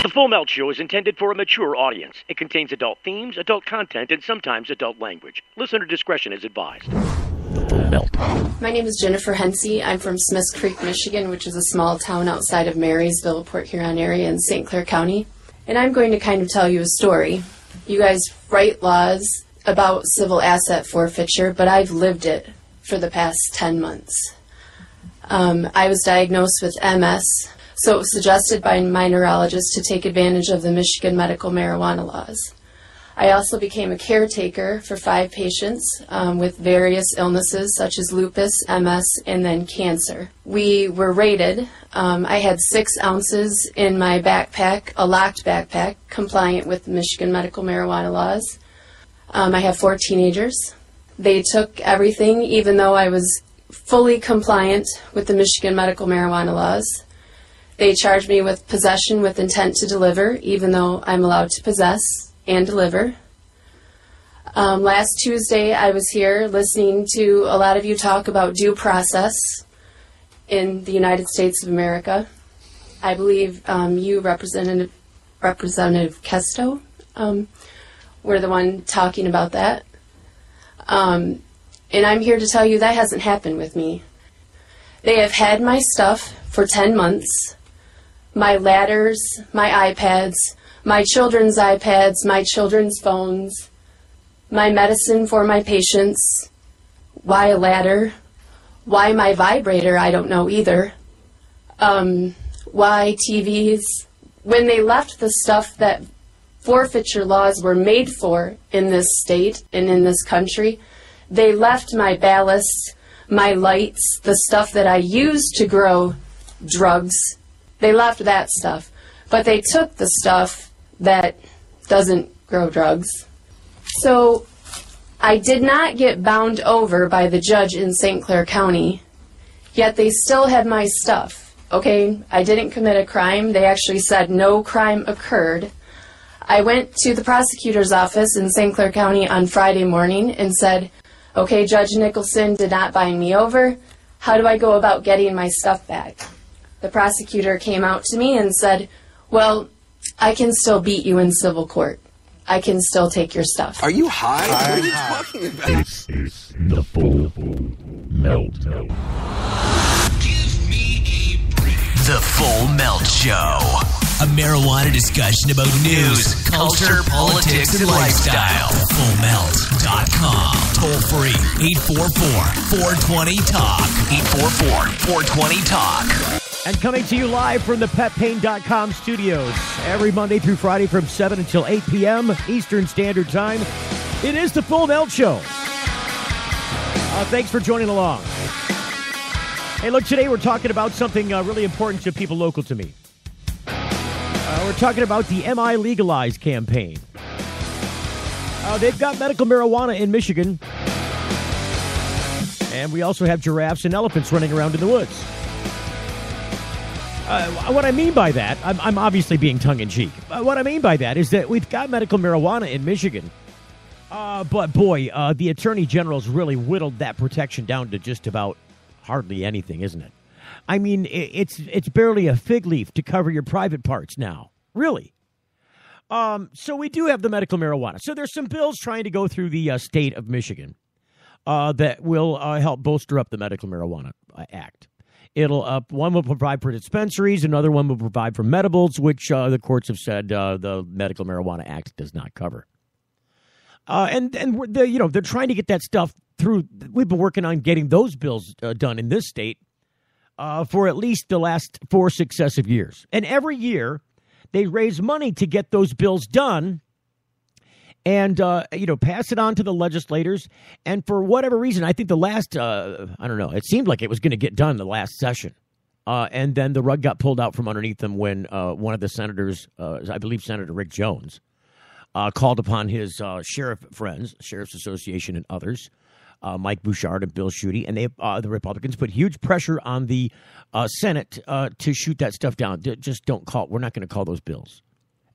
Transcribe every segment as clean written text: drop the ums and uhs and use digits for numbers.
The Full Melt Show is intended for a mature audience. It contains adult themes, adult content, and sometimes adult language. Listener discretion is advised. The Full Melt. My name is Jennifer Hensey. I'm from Smiths Creek, Michigan, which is a small town outside of Marysville, Port Huron area in St. Clair County. And I'm going to kind of tell you a story. You guys write laws about civil asset forfeiture, but I've lived it for the past 10 months. I was diagnosed with MS, so it was suggested by my neurologist to take advantage of the Michigan medical marijuana laws. I also became a caretaker for 5 patients with various illnesses such as lupus, MS, and then cancer. We were raided. I had 6 ounces in my backpack, a locked backpack, compliant with the Michigan medical marijuana laws. I have 4 teenagers. They took everything, even though I was fully compliant with the Michigan medical marijuana laws. They charged me with possession with intent to deliver, even though I'm allowed to possess and deliver. Last Tuesday, I was here listening to a lot of you talk about due process in the United States of America. I believe you, Representative Kesto, were the one talking about that. And I'm here to tell you that hasn't happened with me. They have had my stuff for 10 months. My ladders, my iPads, my children's iPads, my children's phones, my medicine for my patients. Why a ladder? Why my vibrator? I don't know either. Why TVs? When they left the stuff that forfeiture laws were made for in this state and in this country, they left my ballast, my lights, the stuff that I used to grow drugs. They left that stuff. But they took the stuff that doesn't grow drugs. So I did not get bound over by the judge in St. Clair County, yet they still had my stuff. Okay, I didn't commit a crime. They actually said no crime occurred. I went to the prosecutor's office in St. Clair County on Friday morning and said, okay, Judge Nicholson did not bind me over. How do I go about getting my stuff back? The prosecutor came out to me and said, well, I can still beat you in civil court. I can still take your stuff. Are you high? What are you talking about? This is the Full Melt. Give me a break. The Full Melt Show. A marijuana discussion about news, culture, politics, and lifestyle. FullMelt.com. Toll free. 844-420-TALK. 844-420-TALK. And coming to you live from the PetPain.com studios every Monday through Friday from 7 until 8 p.m. Eastern Standard Time. It is the Full Melt Show. Thanks for joining along. Hey, look, today we're talking about something really important to people local to me. We're talking about the Legalize campaign. They've got medical marijuana in Michigan. And we also have giraffes and elephants running around in the woods. What I mean by that, I'm obviously being tongue-in-cheek. What I mean by that is that we've got medical marijuana in Michigan. But boy, the Attorney General's really whittled that protection down to just about hardly anything, isn't it? I mean, it's barely a fig leaf to cover your private parts now. Really. So we do have the medical marijuana. So there's some bills trying to go through the state of Michigan that will help bolster up the Medical Marijuana Act. One will provide for dispensaries, another one will provide for medibles, which the courts have said the Medical Marijuana Act does not cover. And they're trying to get that stuff through. We've been working on getting those bills done in this state for at least the last 4 successive years. And every year they raise money to get those bills done and, pass it on to the legislators. And for whatever reason, I think the last, it seemed like it was going to get done the last session. And then the rug got pulled out from underneath them when one of the senators, I believe Senator Rick Jones, called upon his sheriff friends, Sheriff's Association and others, Mike Bouchard and Bill Schuette, and the Republicans put huge pressure on the Senate to shoot that stuff down. Just don't call. We're not going to call those bills.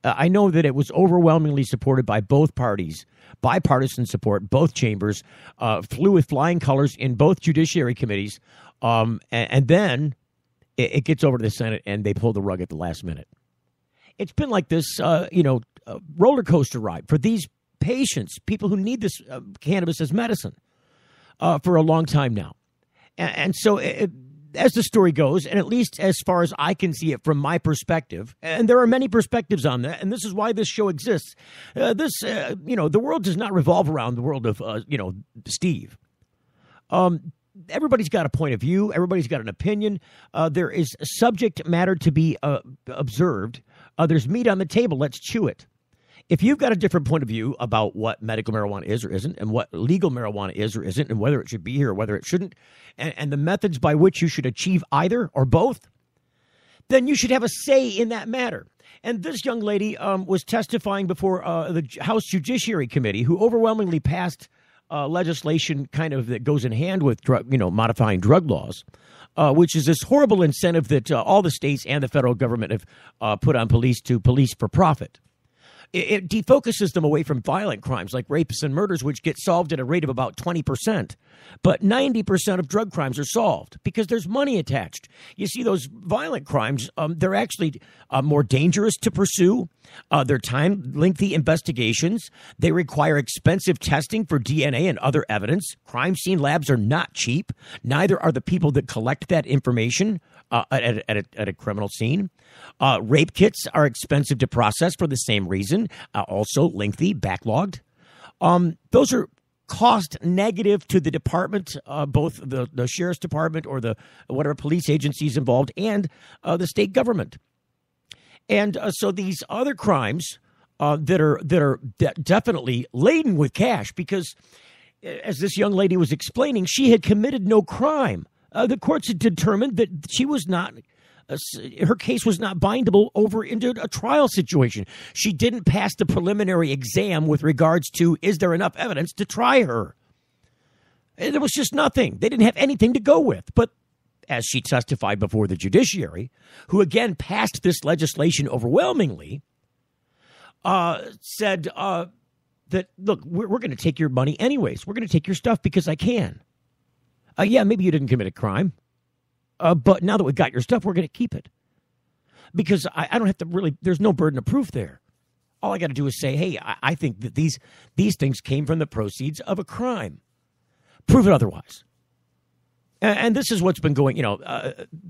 I know that it was overwhelmingly supported by both parties, bipartisan support, both chambers, flew with flying colors in both judiciary committees, and then it gets over to the Senate and they pull the rug at the last minute. it's been like this, roller coaster ride for these patients, people who need this cannabis as medicine for a long time now. And so as the story goes, and at least as far as I can see it from my perspective, and there are many perspectives on that, and this is why this show exists. The world does not revolve around the world of, Steve. Everybody's got a point of view. Everybody's got an opinion. There is subject matter to be observed. There's meat on the table. Let's chew it. If you've got a different point of view about what medical marijuana is or isn't, and what legal marijuana is or isn't, and whether it should be here or whether it shouldn't, and the methods by which you should achieve either or both, then you should have a say in that matter. And this young lady was testifying before the House Judiciary Committee, who overwhelmingly passed legislation kind of that goes in hand with modifying drug laws, which is this horrible incentive that all the states and the federal government have put on police to police for profit. It defocuses them away from violent crimes like rapes and murders, which get solved at a rate of about 20%. But 90% of drug crimes are solved because there's money attached. You see, those violent crimes, they're actually more dangerous to pursue. They're time-lengthy investigations. They require expensive testing for DNA and other evidence. Crime scene labs are not cheap. Neither are the people that collect that information at a criminal scene. Rape kits are expensive to process for the same reason, also lengthy, backlogged. Those are cost negative to the department, both the sheriff's department or the whatever police agencies involved and the state government. And so these other crimes that are definitely laden with cash, because as this young lady was explaining, she had committed no crime. The courts had determined that she was not, her case was not bindable over into a trial situation. She didn't pass the preliminary exam with regards to, is there enough evidence to try her? And there was just nothing. They didn't have anything to go with. But as she testified before the judiciary, who again passed this legislation overwhelmingly, said that, look, we're going to take your money anyways. We're going to take your stuff because I can. Yeah, maybe you didn't commit a crime, but now that we've got your stuff, we're going to keep it. Because I don't have to really, there's no burden of proof there. All I got to do is say, hey, I think that these things came from the proceeds of a crime. Prove it otherwise. And this is what's been going,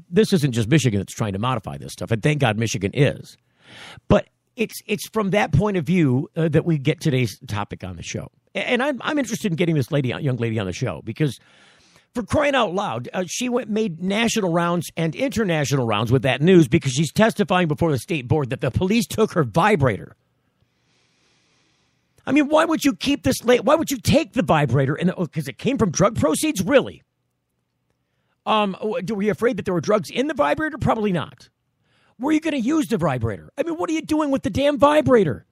this isn't just Michigan that's trying to modify this stuff, and thank God Michigan is. But it's from that point of view that we get today's topic on the show. And I'm interested in getting this young lady on the show because, for crying out loud, she made national rounds and international rounds with that news because she's testifying before the state board that the police took her vibrator. I mean, why would you keep this late? Why would you take the vibrator? Because it came from drug proceeds? Really? Were you afraid that there were drugs in the vibrator? Probably not. Were you going to use the vibrator? I mean, what are you doing with the damn vibrator?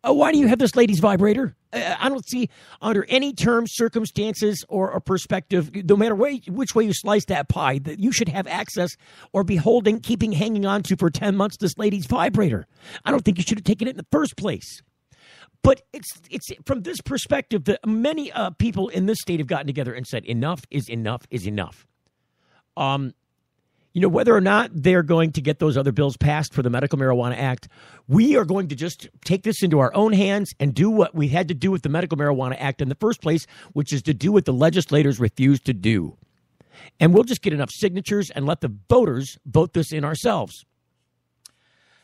Why do you have this lady's vibrator? I don't see under any terms, circumstances, or perspective, no matter which way you slice that pie, that you should have access or be keeping hanging on to for 10 months this lady's vibrator. I don't think you should have taken it in the first place. But it's from this perspective that many people in this state have gotten together and said enough is enough is enough. Whether or not they're going to get those other bills passed for the Medical Marijuana Act, we are going to just take this into our own hands and do what we had to do with the Medical Marijuana Act in the first place, which is to do what the legislators refused to do. And we'll just get enough signatures and let the voters vote this in ourselves.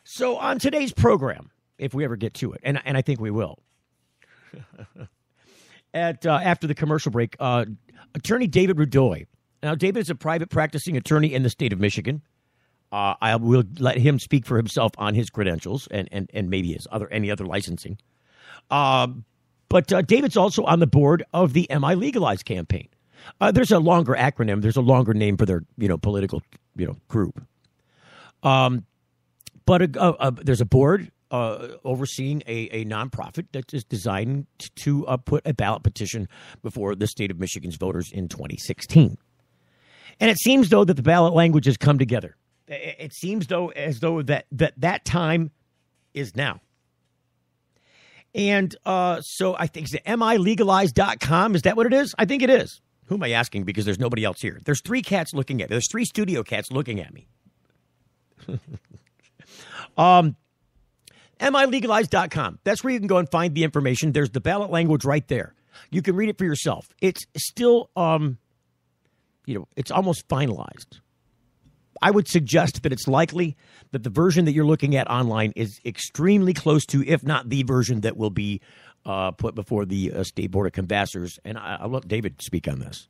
So on today's program, if we ever get to it, and I think we will, after the commercial break, Attorney David Rudoi. Now, David is a private practicing attorney in the state of Michigan. I will let him speak for himself on his credentials and maybe any other licensing. But David's also on the board of the Legalize campaign. There's a longer acronym. There's a longer name for their political group. But there's a board overseeing a nonprofit that is designed to put a ballot petition before the state of Michigan's voters in 2016. And it seems, though, that the ballot language has come together. It seems, though, as though that time is now. And so I think it's MiLegalize.com. Is that what it is? I think it is. Who am I asking? Because there's nobody else here. There's three cats looking at me. There's three studio cats looking at me. MiLegalize.com. That's where you can go and find the information. There's the ballot language right there. You can read it for yourself. It's still, it's almost finalized. I would suggest that it's likely that the version that you're looking at online is extremely close to, if not the version that will be put before the State Board of Canvassers. And I'll let David speak on this,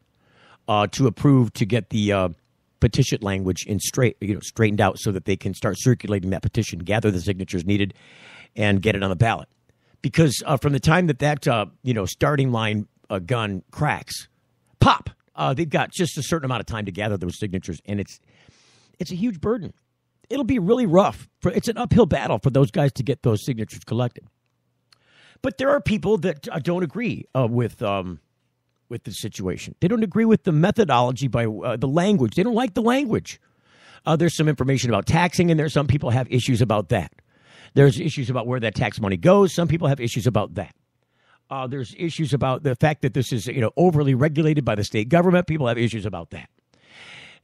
to approve, to get the petition language straightened out so that they can start circulating that petition, gather the signatures needed, and get it on the ballot. Because from the time that starting line gun cracks, pop, they've got just a certain amount of time to gather those signatures, and it's a huge burden. It'll be really rough. It's an uphill battle for those guys to get those signatures collected. But there are people that don't agree with the situation. They don't agree with the methodology by the language. They don't like the language. There's some information about taxing in there. Some people have issues about that. There's issues about where that tax money goes. Some people have issues about that. There's issues about the fact that this is overly regulated by the state government. People have issues about that.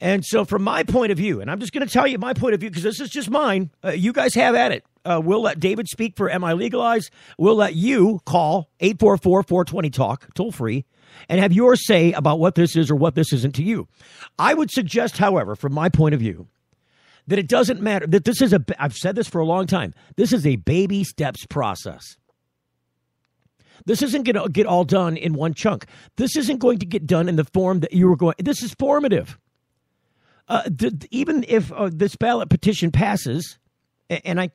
And so from my point of view, and I'm just going to tell you my point of view because this is just mine, you guys have at it. We'll let David speak for MiLegalize. We'll let you call 844-420-TALK, toll free, and have your say about what this is or what this isn't to you. I would suggest, however, from my point of view, that it doesn't matter, that this is I've said this for a long time, this is a baby steps process. This isn't going to get all done in one chunk. This isn't going to get done in the form that you were going, this is formative. Even if this ballot petition passes, and I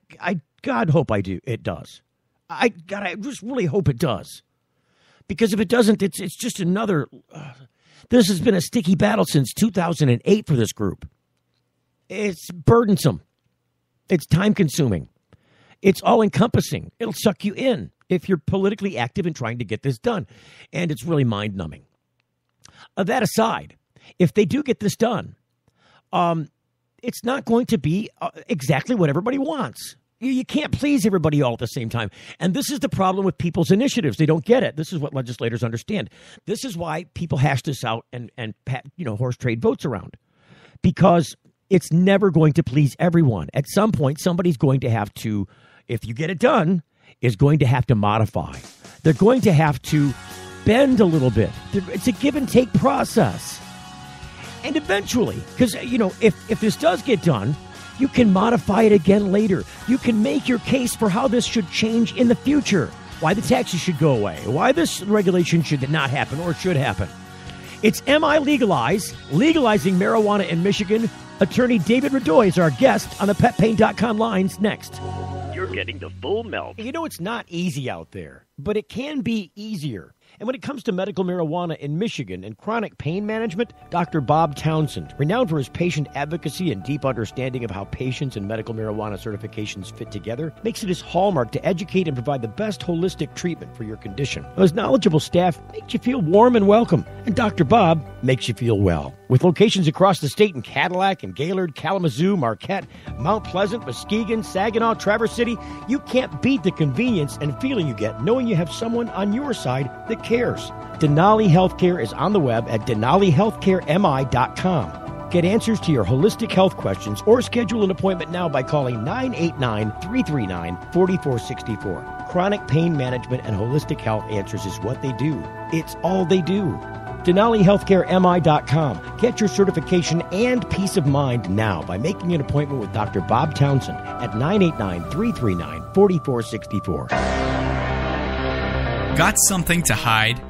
God hope it does. I just really hope it does. Because if it doesn't, it's just another, this has been a sticky battle since 2008 for this group. It's burdensome. It's time-consuming. It's all-encompassing. It'll suck you in if you're politically active in trying to get this done. And it's really mind-numbing. That aside, if they do get this done, it's not going to be exactly what everybody wants. You can't please everybody all at the same time. And this is the problem with people's initiatives. They don't get it. This is what legislators understand. This is why people hash this out and horse trade votes around. Because it's never going to please everyone. At some point, somebody's going to have to, if you get it done, is going to have to modify. They're going to have to bend a little bit. It's a give and take process. And eventually, because, if this does get done, you can modify it again later. You can make your case for how this should change in the future. Why the taxes should go away. Why this regulation should not happen or should happen. It's MiLegalize, legalizing marijuana in Michigan. Attorney David Rudoi is our guest on the PetPain.com lines next. You're getting the full melt. It's not easy out there, but it can be easier. And when it comes to medical marijuana in Michigan and chronic pain management, Dr. Bob Townsend, renowned for his patient advocacy and deep understanding of how patients and medical marijuana certifications fit together, makes it his hallmark to educate and provide the best holistic treatment for your condition. His knowledgeable staff makes you feel warm and welcome, and Dr. Bob makes you feel well. With locations across the state in Cadillac and Gaylord, Kalamazoo, Marquette, Mount Pleasant, Muskegon, Saginaw, Traverse City, you can't beat the convenience and feeling you get knowing you have someone on your side that cares. Denali Healthcare is on the web at denalihealthcaremi.com. Get answers to your holistic health questions or schedule an appointment now by calling 989-339-4464. Chronic pain management and holistic health answers is what they do. It's all they do. DenaliHealthcareMI.com. Get your certification and peace of mind now by making an appointment with Dr. Bob Townsend at 989-339-4464. Got something to hide?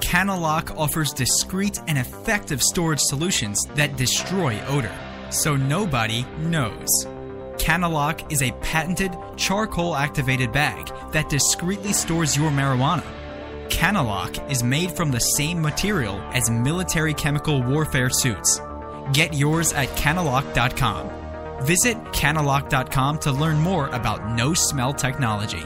Canalock offers discreet and effective storage solutions that destroy odor, so nobody knows. Canalock is a patented charcoal-activated bag that discreetly stores your marijuana. Canalock is made from the same material as military chemical warfare suits. Get yours at Canalock.com. Visit Canalock.com to learn more about no-smell technology.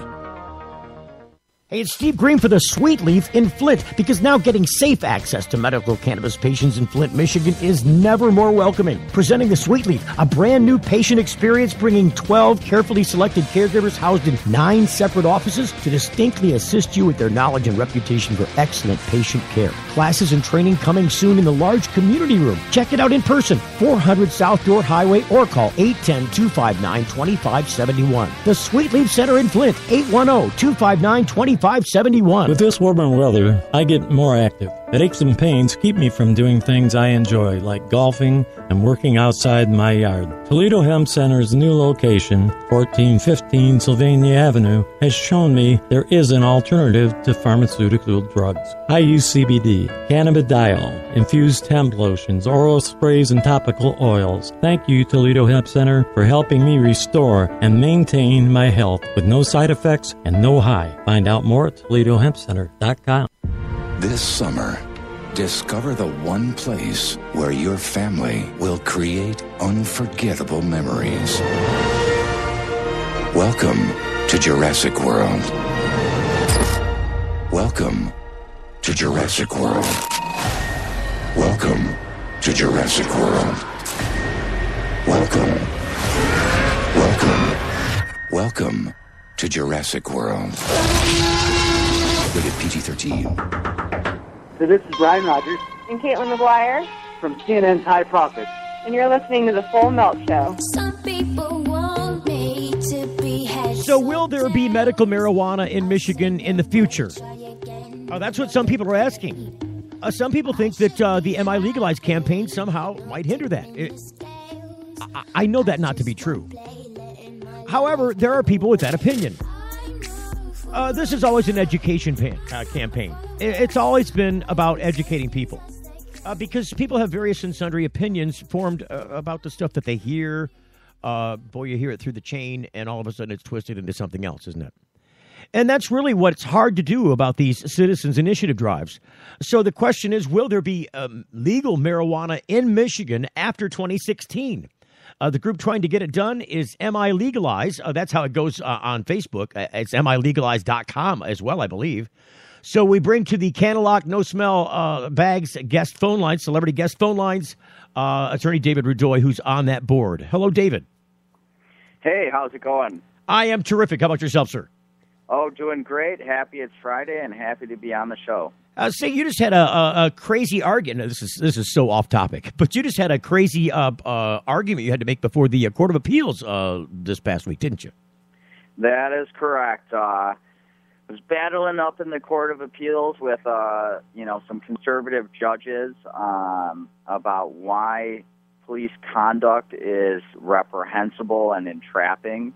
Hey, it's Steve Green for the Sweet Leaf in Flint, because now getting safe access to medical cannabis patients in Flint, Michigan is never more welcoming. Presenting the Sweet Leaf, a brand new patient experience bringing 12 carefully selected caregivers housed in 9 separate offices to distinctly assist you with their knowledge and reputation for excellent patient care. Classes and training coming soon in the large community room. Check it out in person, 400 South Door Highway, or call 810-259-2571. The Sweet Leaf Center in Flint, 810-259-2571. With this warmer weather, I get more active. Headaches and pains keep me from doing things I enjoy, like golfing and working outside my yard. Toledo Hemp Center's new location, 1415 Sylvania Avenue, has shown me there is an alternative to pharmaceutical drugs. I use CBD, cannabidiol, infused hemp lotions, oral sprays, and topical oils. Thank you, Toledo Hemp Center, for helping me restore and maintain my health with no side effects and no high. Find out more at ToledoHempCenter.com. This summer, discover the one place where your family will create unforgettable memories. Welcome to Jurassic World. Welcome to Jurassic World. Welcome to Jurassic World. Welcome to Jurassic World. Rated PG-13. So this is Brian Rogers and Caitlin McGuire from CNN's High Profits. And you're listening to The Full Melt Show. Some people want me to be So will there be medical marijuana in Michigan in the future? That's what some people are asking. Some people think that the Am I Legalized campaign somehow might hinder that. I know that not to be true. However, there are people with that opinion. This is always an education campaign. It's always been about educating people because people have various and sundry opinions formed about the stuff that they hear. You hear it through the chain, and all of a sudden it's twisted into something else, isn't it? And that's really what's hard to do about these citizens' initiative drives. So the question is, will there be legal marijuana in Michigan after 2016? The group trying to get it done is Am I Legalize? That's how it goes on Facebook. It's MILegalize.com as well, I believe. So we bring to the Canalock No Smell Bags guest phone lines, celebrity guest phone lines, Attorney David Rudoi, who's on that board. Hello, David. Hey, how's it going? I am terrific. How about yourself, sir? Oh, doing great. Happy it's Friday and happy to be on the show. Say, you just had a crazy argument. This is so off topic, but you just had a crazy argument you had to make before the Court of Appeals this past week, didn't you? That is correct. I was battling up in the Court of Appeals with some conservative judges about why police conduct is reprehensible and entrapping.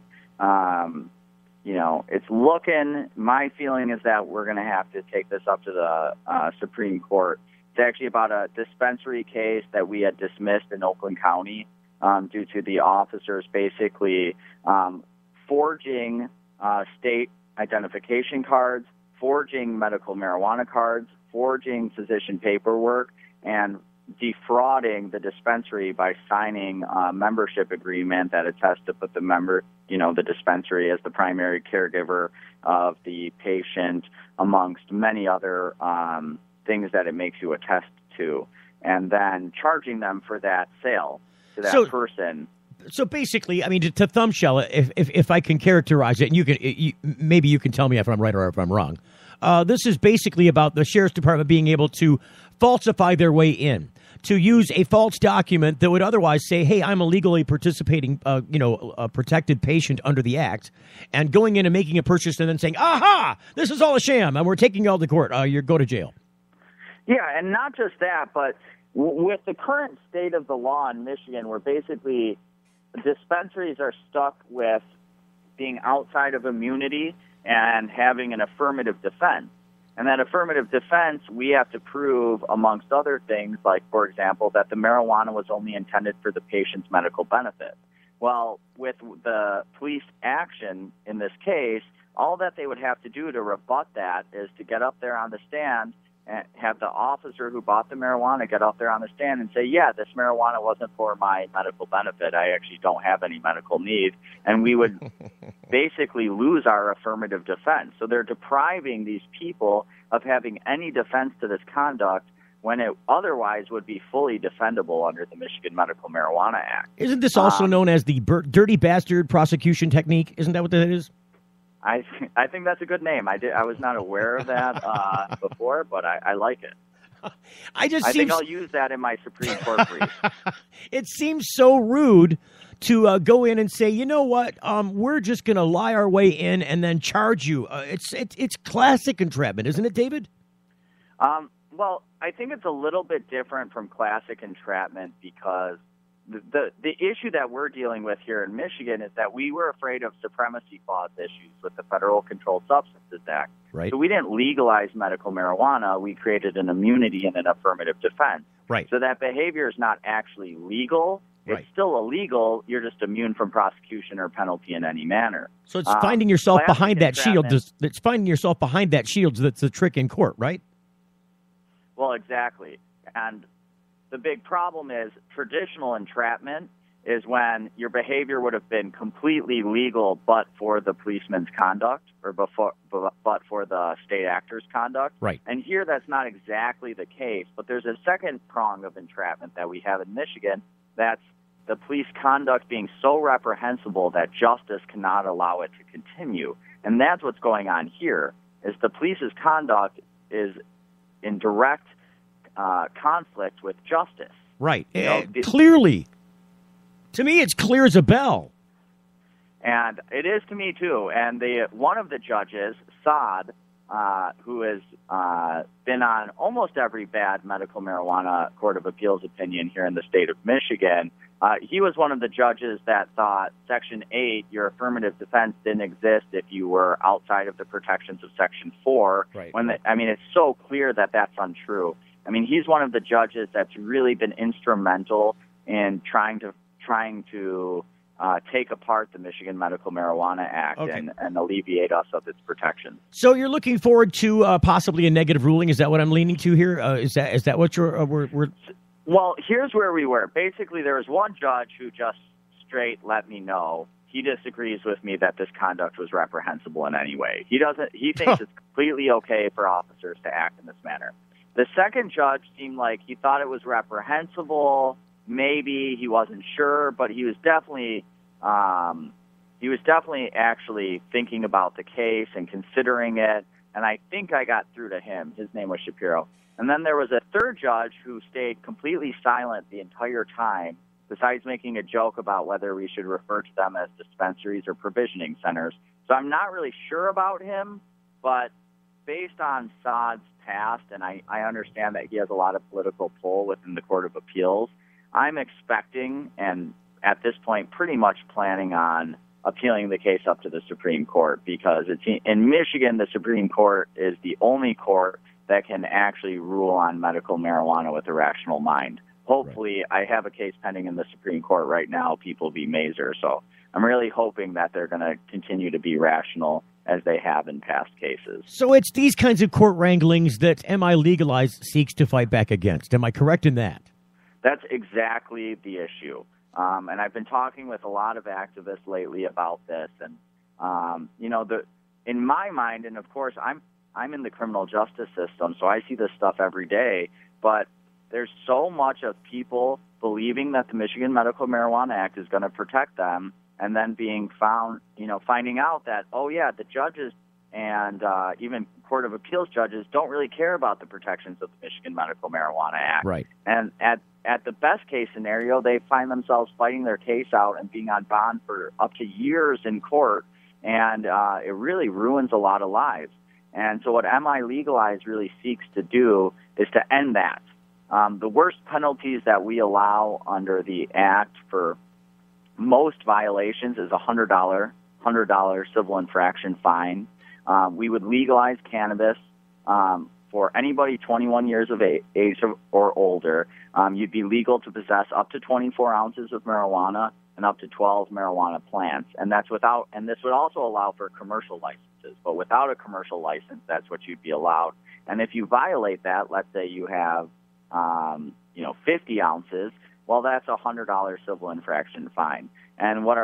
It's looking, my feeling is that we're going to have to take this up to the Supreme Court. It's actually about a dispensary case that we had dismissed in Oakland County due to the officers basically forging state identification cards, forging medical marijuana cards, forging physician paperwork, and defrauding the dispensary by signing a membership agreement that attests to put the dispensary as the primary caregiver of the patient, amongst many other things that it makes you attest to, and then charging them for that sale to that person. So basically, I mean, to thumbshell it, if I can characterize it, and maybe you can tell me if I'm right or if I'm wrong. This is basically about the sheriff's department being able to falsify their way in, to use a false document that would otherwise say, hey, I'm a legally participating, a protected patient under the act, and going in and making a purchase and then saying, aha, this is all a sham, and we're taking you all to court. You go to jail. Yeah, and not just that, but with the current state of the law in Michigan, where basically dispensaries are stuck with being outside of immunity and having an affirmative defense. And that affirmative defense, we have to prove, amongst other things, like, for example, that the marijuana was only intended for the patient's medical benefit. Well, with the police action in this case, all that they would have to do to rebut that is to get up there on the stand have the officer who bought the marijuana get up there on the stand and say, yeah, this marijuana wasn't for my medical benefit. I actually don't have any medical need. And we would basically lose our affirmative defense. So they're depriving these people of having any defense to this conduct when it otherwise would be fully defendable under the Michigan Medical Marijuana Act. Isn't this also known as the dirty bastard prosecution technique? Isn't that what that is? I think that's a good name. I was not aware of that before, but I like it. I think I'll use that in my Supreme Court brief. It seems so rude to go in and say, you know what, we're just going to lie our way in and then charge you. It's classic entrapment, isn't it, David? Well, I think it's a little bit different from classic entrapment because the issue that we're dealing with here in Michigan is that we were afraid of supremacy clause issues with the Federal Controlled Substances Act. Right. So we didn't legalize medical marijuana. We created an immunity and an affirmative defense. Right. So that behavior is not actually legal. It's still illegal. You're just immune from prosecution or penalty in any manner. So it's finding yourself behind that shield. It's finding yourself behind that shield that's the trick in court, right? Well, exactly. And the big problem is traditional entrapment is when your behavior would have been completely legal but for the policeman's conduct or but for the state actor's conduct. Right. And here that's not exactly the case, but there's a second prong of entrapment that we have in Michigan. That's the police conduct being so reprehensible that justice cannot allow it to continue. And that's what's going on here, is the police's conduct is in direct conflict with justice. Right. Clearly. To me, it's clear as a bell. And it is to me, too. And one of the judges, Saad, who has been on almost every bad medical marijuana court of appeals opinion here in the state of Michigan, he was one of the judges that thought Section 8, your affirmative defense, didn't exist if you were outside of the protections of Section 4. Right. It's so clear that that's untrue. I mean, he's one of the judges that's really been instrumental in trying to take apart the Michigan Medical Marijuana Act and alleviate us of its protections. So you're looking forward to possibly a negative ruling? Is that what I'm leaning to here? Is that what you're? We're... Well, here's where we were. Basically, there was one judge who just straight let me know he disagrees with me that this conduct was reprehensible in any way. He thinks it's completely okay for officers to act in this manner. The second judge seemed like he thought it was reprehensible. Maybe he wasn't sure, but he was definitely actually thinking about the case and considering it. And I think I got through to him. His name was Shapiro. And then there was a third judge who stayed completely silent the entire time, besides making a joke about whether we should refer to them as dispensaries or provisioning centers. So I'm not really sure about him, but based on Saad's past, and I understand that he has a lot of political pull within the Court of Appeals, I'm expecting, and at this point pretty much planning on appealing the case up to the Supreme Court, because in Michigan, the Supreme Court is the only court that can actually rule on medical marijuana with a rational mind. Hopefully, I have a case pending in the Supreme Court right now, People v. Mazur, so I'm really hoping that they're going to continue to be rational as they have in past cases. So it's these kinds of court wranglings that MiLegalize seeks to fight back against. Am I correct in that? That's exactly the issue. And I've been talking with a lot of activists lately about this. And, in my mind, and of course, I'm in the criminal justice system, so I see this stuff every day, but there's so much of people believing that the Michigan Medical Marijuana Act is going to protect them, and then finding out that, the judges and even Court of Appeals judges don't really care about the protections of the Michigan Medical Marijuana Act. Right. And at the best case scenario, they find themselves fighting their case out and being on bond for up to years in court, and it really ruins a lot of lives. And so what MiLegalize really seeks to do is to end that. The worst penalties that we allow under the Act for most violations is a $100 civil infraction fine. We would legalize cannabis for anybody 21 years of age or older. You'd be legal to possess up to 24 ounces of marijuana and up to 12 marijuana plants. And this would also allow for commercial licenses, but without a commercial license, that's what you'd be allowed. And if you violate that, let's say you have, 50 ounces, well, that's a $100 civil infraction fine. And what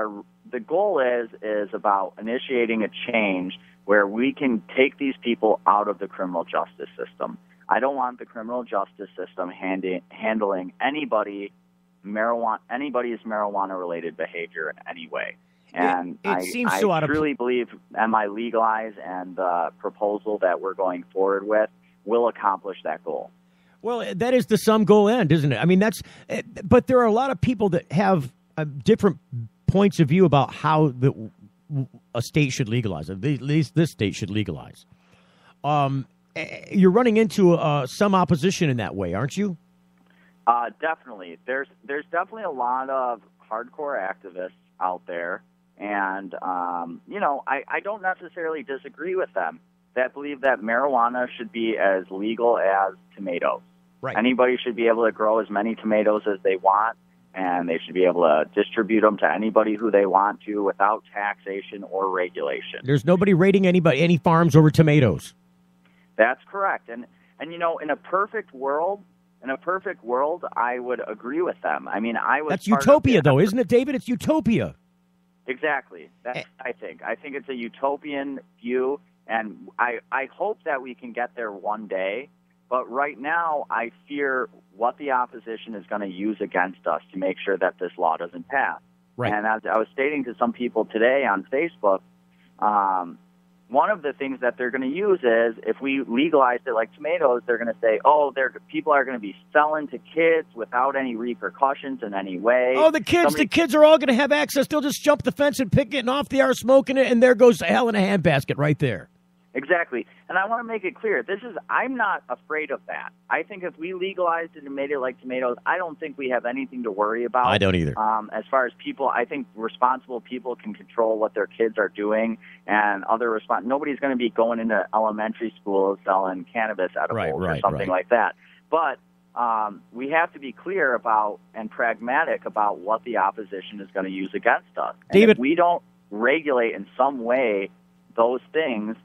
the goal is about initiating a change where we can take these people out of the criminal justice system. I don't want the criminal justice system handling anybody's marijuana-related behavior in any way. And I truly believe MiLegalize and the proposal that we're going forward with will accomplish that goal. Well, that is the sum goal end, isn't it? I mean, but there are a lot of people that have different points of view about how a state should legalize. At least this state should legalize. You're running into some opposition in that way, aren't you? Definitely. There's definitely a lot of hardcore activists out there, and I don't necessarily disagree with them that believe that marijuana should be as legal as tomatoes. Right. Anybody should be able to grow as many tomatoes as they want, and they should be able to distribute them to anybody who they want to without taxation or regulation. There's nobody rating any farms over tomatoes. That's correct. And in a perfect world, I would agree with them. I mean, That's utopia, though, isn't it, David? It's utopia. Exactly. That's I think it's a utopian view, and I hope that we can get there one day. But right now, I fear what the opposition is going to use against us to make sure that this law doesn't pass. Right. And as I was stating to some people today on Facebook, one of the things that they're going to use is if we legalized it like tomatoes, they're going to say, people are going to be selling to kids without any repercussions in any way. Oh, the kids are all going to have access. They'll just jump the fence and pick it, and off they are smoking it, and there goes hell in a handbasket right there. Exactly. And I want to make it clear, I'm not afraid of that. I think if we legalized it and made it like tomatoes, I don't think we have anything to worry about. I don't either. As far as people, I think responsible people can control what their kids are doing, and nobody's going to be going into elementary schools selling cannabis edibles or something like that. But we have to be clear about and pragmatic about what the opposition is going to use against us. And David, if we don't regulate in some way those things,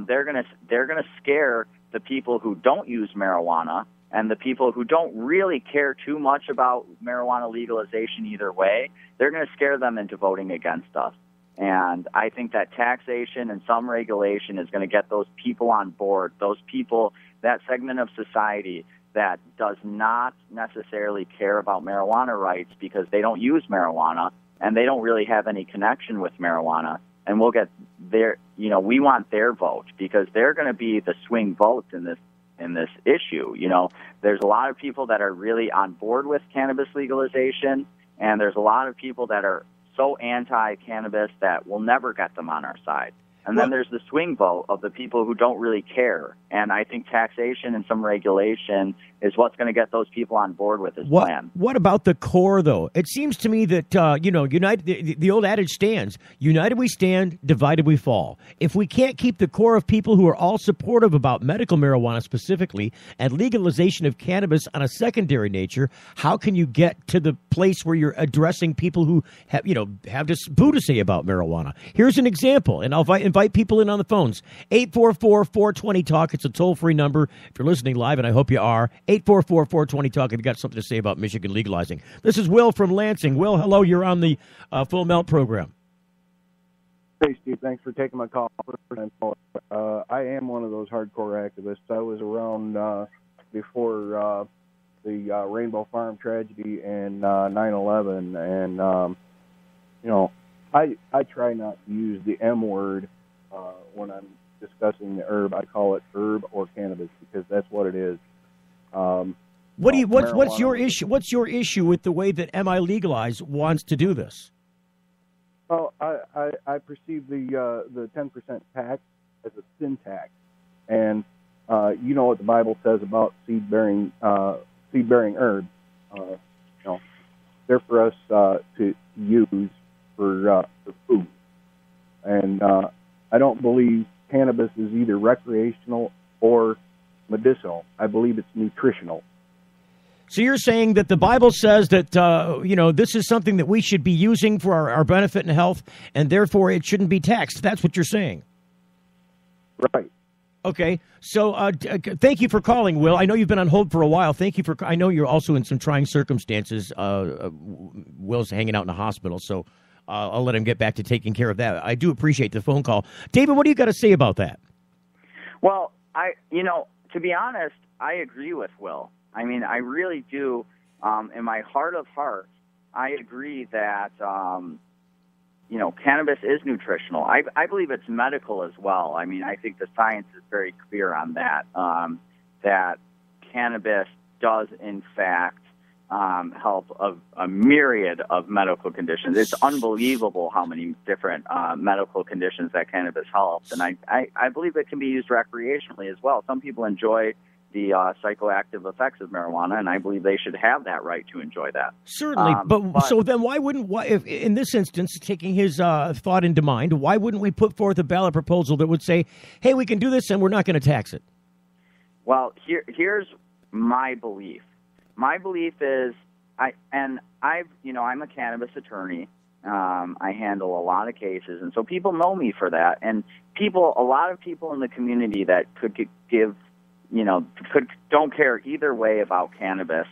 they're gonna scare the people who don't use marijuana and the people who don't really care too much about marijuana legalization either way. They're going to scare them into voting against us. And I think that taxation and some regulation is going to get those people on board, those people, that segment of society that does not necessarily care about marijuana rights because they don't use marijuana and they don't really have any connection with marijuana. And we'll get we want their vote because they're going to be the swing votes in this issue. There's a lot of people that are really on board with cannabis legalization, and there's a lot of people that are so anti-cannabis that we'll never get them on our side. And then there's the swing vote of the people who don't really care. And I think taxation and some regulation is what's going to get those people on board with this plan. What about the core, though? It seems to me that, the old adage stands, united we stand, divided we fall. If we can't keep the core of people who are all supportive about medical marijuana specifically and legalization of cannabis on a secondary nature, how can you get to the place where you're addressing people who have this boo to say about marijuana? Here's an example, and I'll invite people in on the phones. 844-420-TALK. It's a toll-free number if you're listening live, and I hope you are. 844-420-TALK if you've got something to say about Michigan legalizing. This is Will from Lansing. Will, hello. You're on the Full Melt program. Hey, Steve. Thanks for taking my call. I am one of those hardcore activists. I was around before the Rainbow Farm tragedy and 9/11, and I try not to use the M word when I'm discussing the herb. I call it herb or cannabis because that's what it is. What's your issue? What's your issue with the way that MiLegalize wants to do this? Well, I perceive the 10% tax as a sin tax, and you know what the Bible says about seed bearing herbs. They're for us to use for food, and I don't believe cannabis is either recreational or medicinal. I believe it's nutritional. So you're saying that the Bible says that, this is something that we should be using for our benefit and health, and therefore it shouldn't be taxed. That's what you're saying. Right. Okay, so thank you for calling, Will. I know you've been on hold for a while. Thank you for. I know you're also in some trying circumstances. Will's hanging out in a hospital, so I'll let him get back to taking care of that. I do appreciate the phone call, David. What do you got to say about that? Well, to be honest, I agree with Will. I mean, I really do. In my heart of hearts, I agree that. Cannabis is nutritional. I believe it's medical as well. I mean, I think the science is very clear on that, that cannabis does, in fact, help a myriad of medical conditions. It's unbelievable how many different medical conditions that cannabis helps. And I believe it can be used recreationally as well. Some people enjoy the psychoactive effects of marijuana, and I believe they should have that right to enjoy that. Certainly, but so then why if in this instance, taking his thought into mind, why wouldn't we put forth a ballot proposal that would say, hey, we can do this and we're not going to tax it? Well, here's my belief. My belief is, I'm a cannabis attorney. I handle a lot of cases, and so people know me for that. And a lot of people in the community that could give don't care either way about cannabis,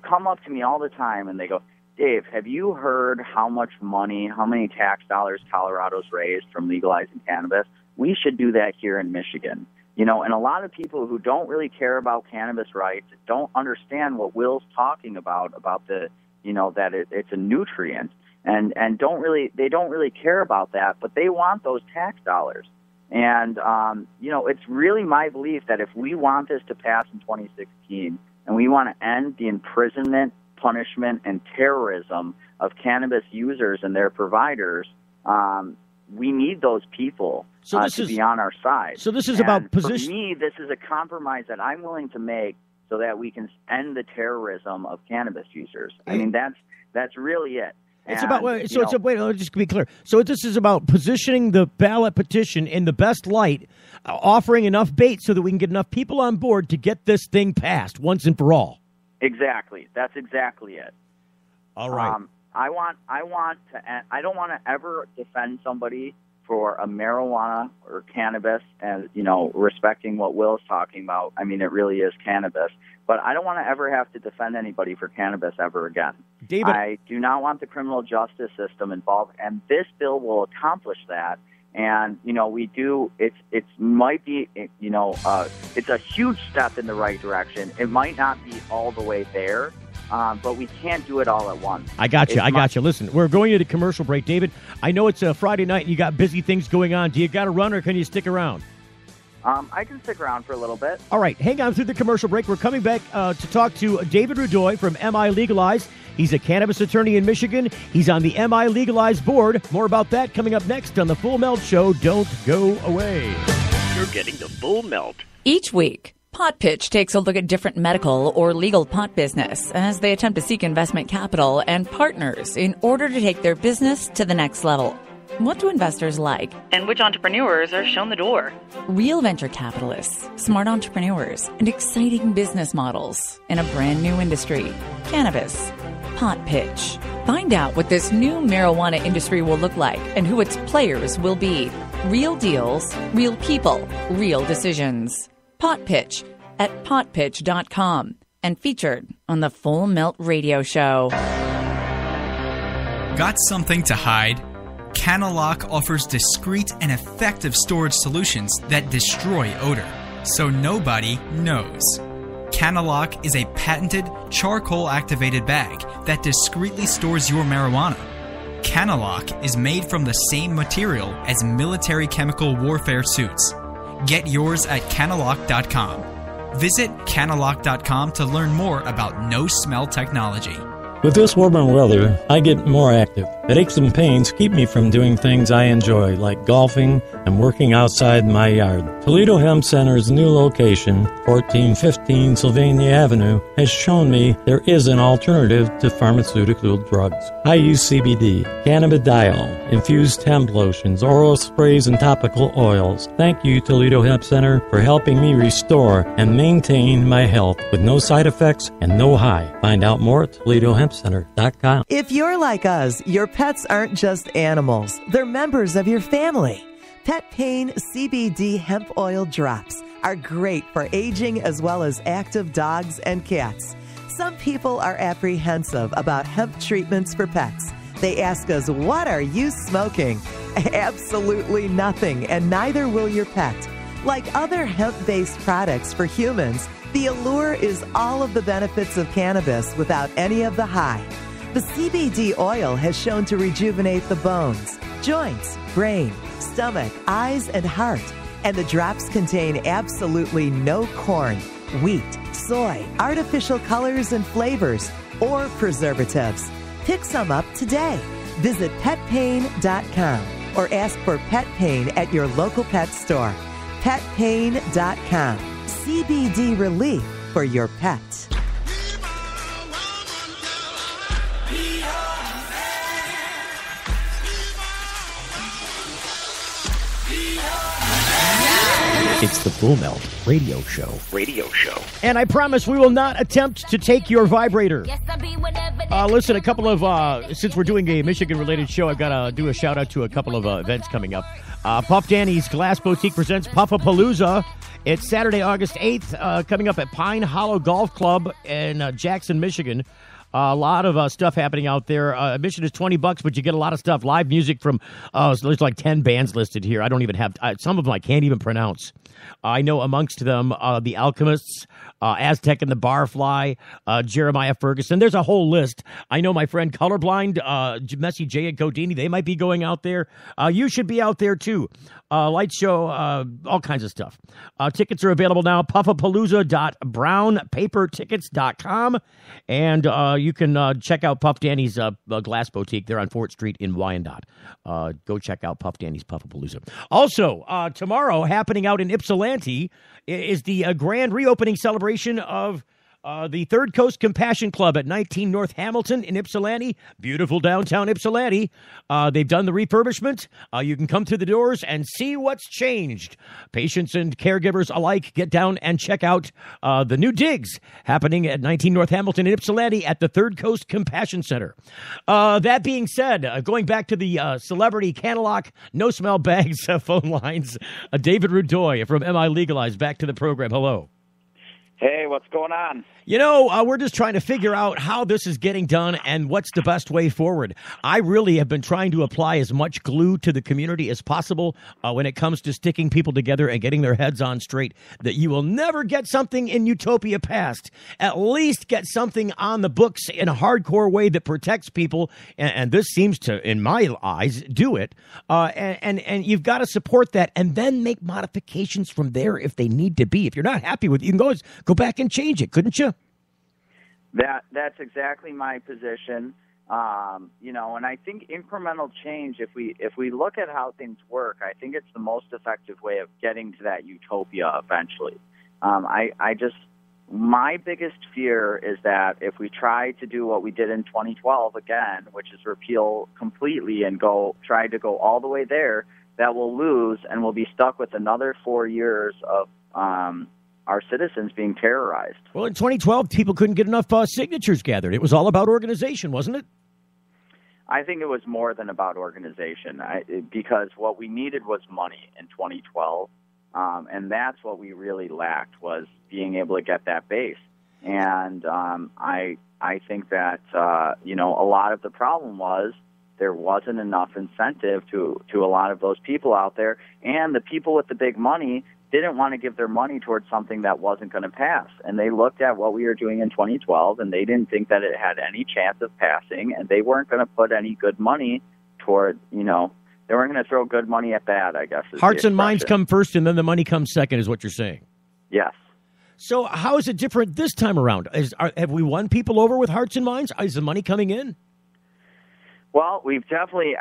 come up to me all the time and they go, Dave, have you heard how much money, how many tax dollars Colorado's raised from legalizing cannabis? We should do that here in Michigan. And a lot of people who don't really care about cannabis rights don't understand what Will's talking about the, that it's a nutrient and don't really care about that, but they want those tax dollars. And, it's really my belief that if we want this to pass in 2016 and we want to end the imprisonment, punishment, and terrorism of cannabis users and their providers, we need those people to be on our side. So this is about position. For me, this is a compromise that I'm willing to make so that we can end the terrorism of cannabis users. I mean, that's really it. It's about wait. Just to be clear. So this is about positioning the ballot petition in the best light, offering enough bait so that we can get enough people on board to get this thing passed once and for all. Exactly. That's exactly it. All right. I don't want to ever defend somebody for a marijuana or cannabis, and respecting what Will's talking about. I mean, it really is cannabis. But I don't want to ever have to defend anybody for cannabis ever again. David, I do not want the criminal justice system involved, and this bill will accomplish that. And we do. It's a huge step in the right direction. It might not be all the way there, but we can't do it all at once. I got you. Listen, we're going into commercial break, David. I know it's a Friday night and you got busy things going on. Do you got to run or can you stick around? I can stick around for a little bit. All right, hang on through the commercial break. We're coming back to talk to David Rudoi from MiLegalize. He's a cannabis attorney in Michigan. He's on the MiLegalize board. More about that coming up next on The Full Melt Show. Don't go away. You're getting The Full Melt. Each week, Pot Pitch takes a look at different medical or legal pot business as they attempt to seek investment capital and partners in order to take their business to the next level. What do investors like? And which entrepreneurs are shown the door? Real venture capitalists, smart entrepreneurs, and exciting business models in a brand new industry, cannabis. Pot Pitch. Find out what this new marijuana industry will look like and who its players will be. Real deals, real people, real decisions. Pot Pitch at potpitch.com and featured on the Full Melt Radio Show. Got something to hide? Canalock offers discreet and effective storage solutions that destroy odor, so nobody knows. Canalock is a patented charcoal-activated bag that discreetly stores your marijuana. Canalock is made from the same material as military chemical warfare suits. Get yours at canalock.com. Visit canalock.com to learn more about no-smell technology. With this warmer weather, I get more active. Headaches and pains keep me from doing things I enjoy, like golfing and working outside my yard. Toledo Hemp Center's new location, 1415 Sylvania Avenue, has shown me there is an alternative to pharmaceutical drugs. I use CBD, cannabidiol, infused hemp lotions, oral sprays, and topical oils. Thank you, Toledo Hemp Center, for helping me restore and maintain my health with no side effects and no high. Find out more at ToledoHempCenter.com. If you're like us, your pets aren't just animals. They're members of your family. Pet Pain CBD Hemp Oil Drops are great for aging as well as active dogs and cats. Some people are apprehensive about hemp treatments for pets. They ask us, what are you smoking? Absolutely nothing, and neither will your pet. Like other hemp-based products for humans, the allure is all of the benefits of cannabis without any of the high. The CBD oil has shown to rejuvenate the bones, joints, brain, stomach, eyes, and heart. And the drops contain absolutely no corn, wheat, soy, artificial colors and flavors, or preservatives. Pick some up today. Visit petpain.com or ask for Pet Pain at your local pet store. Petpain.com. CBD relief for your pet. It's the Full Melt Radio Show. And I promise we will not attempt to take your vibrator. Listen, a couple of, since we're doing a Michigan-related show, I've got to do a shout-out to a couple of events coming up. Puff Danny's Glass Boutique presents Puffapalooza. It's Saturday, August 8th, coming up at Pine Hollow Golf Club in Jackson, Michigan. A lot of stuff happening out there. Admission is $20, but you get a lot of stuff. Live music from, there's like 10 bands listed here. I don't even have, some of them I can't even pronounce. I know amongst them the Alchemists, Aztec and the Barfly, Jeremiah Ferguson. There's a whole list. I know my friend Colorblind, Messy J and Codini, they might be going out there. You should be out there too. Light show, all kinds of stuff. Tickets are available now, puffapalooza.brownpapertickets.com. And you can check out Puff Danny's Glass Boutique. They're on 4th Street in Wyandotte. Go check out Puff Danny's Puffapalooza. Also, tomorrow, happening out in Ypsilanti, is the grand reopening celebration of the Third Coast Compassion Club at 19 North Hamilton in Ypsilanti. Beautiful downtown Ypsilanti. They've done the refurbishment. You can come through the doors and see what's changed. Patients and caregivers alike, get down and check out the new digs happening at 19 North Hamilton in Ypsilanti at the Third Coast Compassion Center. That being said, going back to the celebrity Canalock No Smell Bags phone lines, David Rudoi from MiLegalize, back to the program. Hello. Hey, what's going on? You know, we're just trying to figure out how this is getting done and what's the best way forward. I really have been trying to apply as much glue to the community as possible when it comes to sticking people together and getting their heads on straight, that you will never get something in utopia passed. At least get something on the books in a hardcore way that protects people, and this seems to, in my eyes, do it. And you've got to support that and then make modifications from there if they need to be. If you're not happy with it, you can go back and change it, couldn't you? That's exactly my position. And I think incremental change, if we look at how things work, I think it's the most effective way of getting to that utopia eventually. My biggest fear is that if we try to do what we did in 2012 again, which is repeal completely and try to go all the way there, that we'll lose and we'll be stuck with another 4 years of our citizens being terrorized. Well, in 2012, people couldn't get enough signatures gathered. It was all about organization, wasn't it? I think it was more than about organization, because what we needed was money in 2012, and that's what we really lacked, was being able to get that base. And I think that a lot of the problem was there wasn't enough incentive to a lot of those people out there, and the people with the big money didn't want to give their money towards something that wasn't going to pass. And they looked at what we were doing in 2012, and they didn't think that it had any chance of passing, and they weren't going to put any good money toward, they weren't going to throw good money at bad, I guess. Hearts and minds come first, and then the money comes second, is what you're saying. Yes. So how is it different this time around? Have we won people over with hearts and minds? Is the money coming in? Well, we've definitely,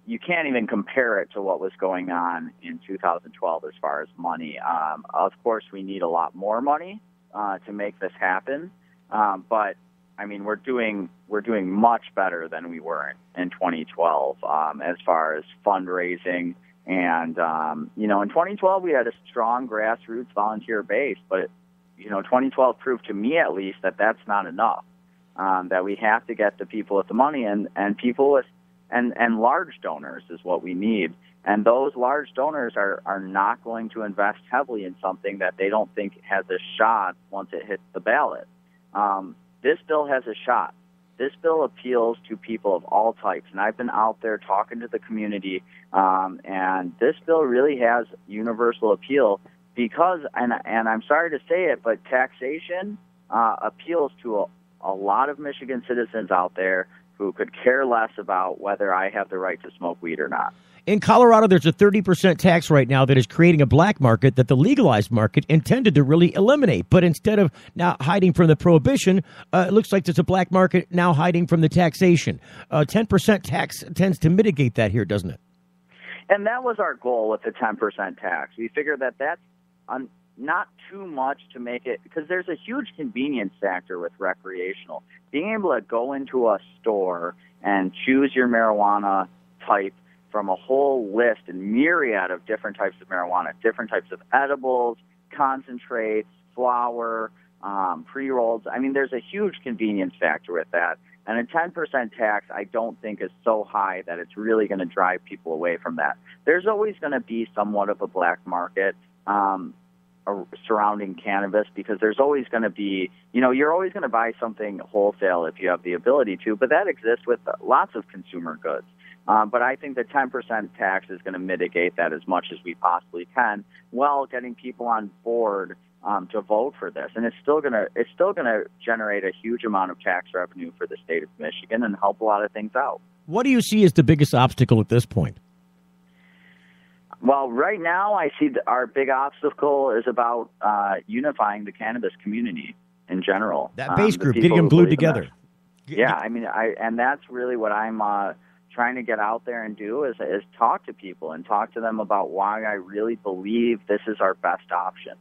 you can't even compare it to what was going on in 2012 as far as money. Of course, we need a lot more money to make this happen. But, we're doing much better than we were in 2012 as far as fundraising. And, in 2012, we had a strong grassroots volunteer base. But, 2012 proved to me, at least, that that's not enough. That we have to get the people with the money and people with and large donors is what we need. And those large donors are not going to invest heavily in something that they don't think has a shot once it hits the ballot. This bill has a shot. This bill appeals to people of all types, and I've been out there talking to the community, and this bill really has universal appeal because, and I'm sorry to say it, but taxation appeals to a lot of Michigan citizens out there who could care less about whether I have the right to smoke weed or not. In Colorado, there's a 30% tax right now that is creating a black market that the legalized market intended to really eliminate. But instead of now hiding from the prohibition, it looks like there's a black market now hiding from the taxation. 10% tax tends to mitigate that here, doesn't it? And that was our goal with the 10% tax. We figured that that's not too much to make it, because there's a huge convenience factor with recreational. Being able to go into a store and choose your marijuana type from a whole list and myriad of different types of marijuana, different types of edibles, concentrates, flower, pre-rolls. I mean, there's a huge convenience factor with that. And a 10% tax, I don't think, is so high that it's really going to drive people away from that. There's always going to be somewhat of a black market surrounding cannabis, because there's always going to be, you're always going to buy something wholesale if you have the ability to, but that exists with lots of consumer goods. But I think the 10% tax is going to mitigate that as much as we possibly can, while getting people on board to vote for this. And it's still going to generate a huge amount of tax revenue for the state of Michigan and help a lot of things out. What do you see as the biggest obstacle at this point? Well, right now I see our big obstacle is about unifying the cannabis community in general. That base group, getting them glued together. Yeah, I mean, and that's really what I'm trying to get out there and do is talk to people and talk to them about why I really believe this is our best option.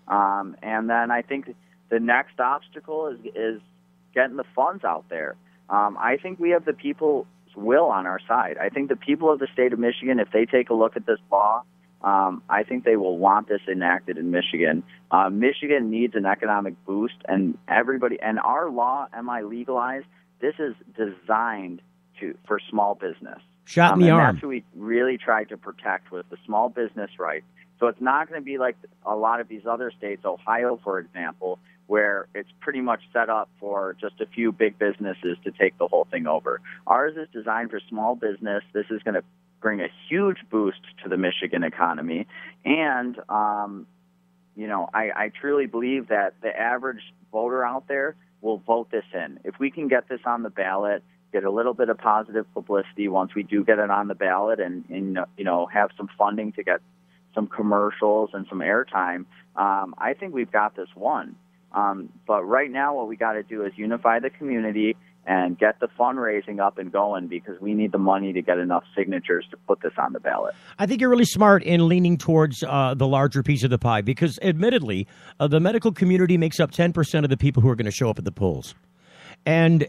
And then I think the next obstacle is getting the funds out there. I think we have the people's will on our side. I think the people of the state of Michigan, if they take a look at this law, I think they will want this enacted in Michigan. Michigan needs an economic boost, and everybody, and our law, Legalize, this is designed for small business. Shot in the arm. And that's what we really tried to protect with the small business right. So it's not going to be like a lot of these other states, Ohio, for example, where it's pretty much set up for just a few big businesses to take the whole thing over. Ours is designed for small business. This is going to bring a huge boost to the Michigan economy. And, I truly believe that the average voter out there will vote this in. If we can get this on the ballot, get a little bit of positive publicity once we do get it on the ballot and have some funding to get some commercials and some airtime, I think we've got this one. But right now what we got to do is unify the community and get the fundraising up and going, because we need the money to get enough signatures to put this on the ballot. I think you're really smart in leaning towards the larger piece of the pie, because admittedly, the medical community makes up 10% of the people who are going to show up at the polls. And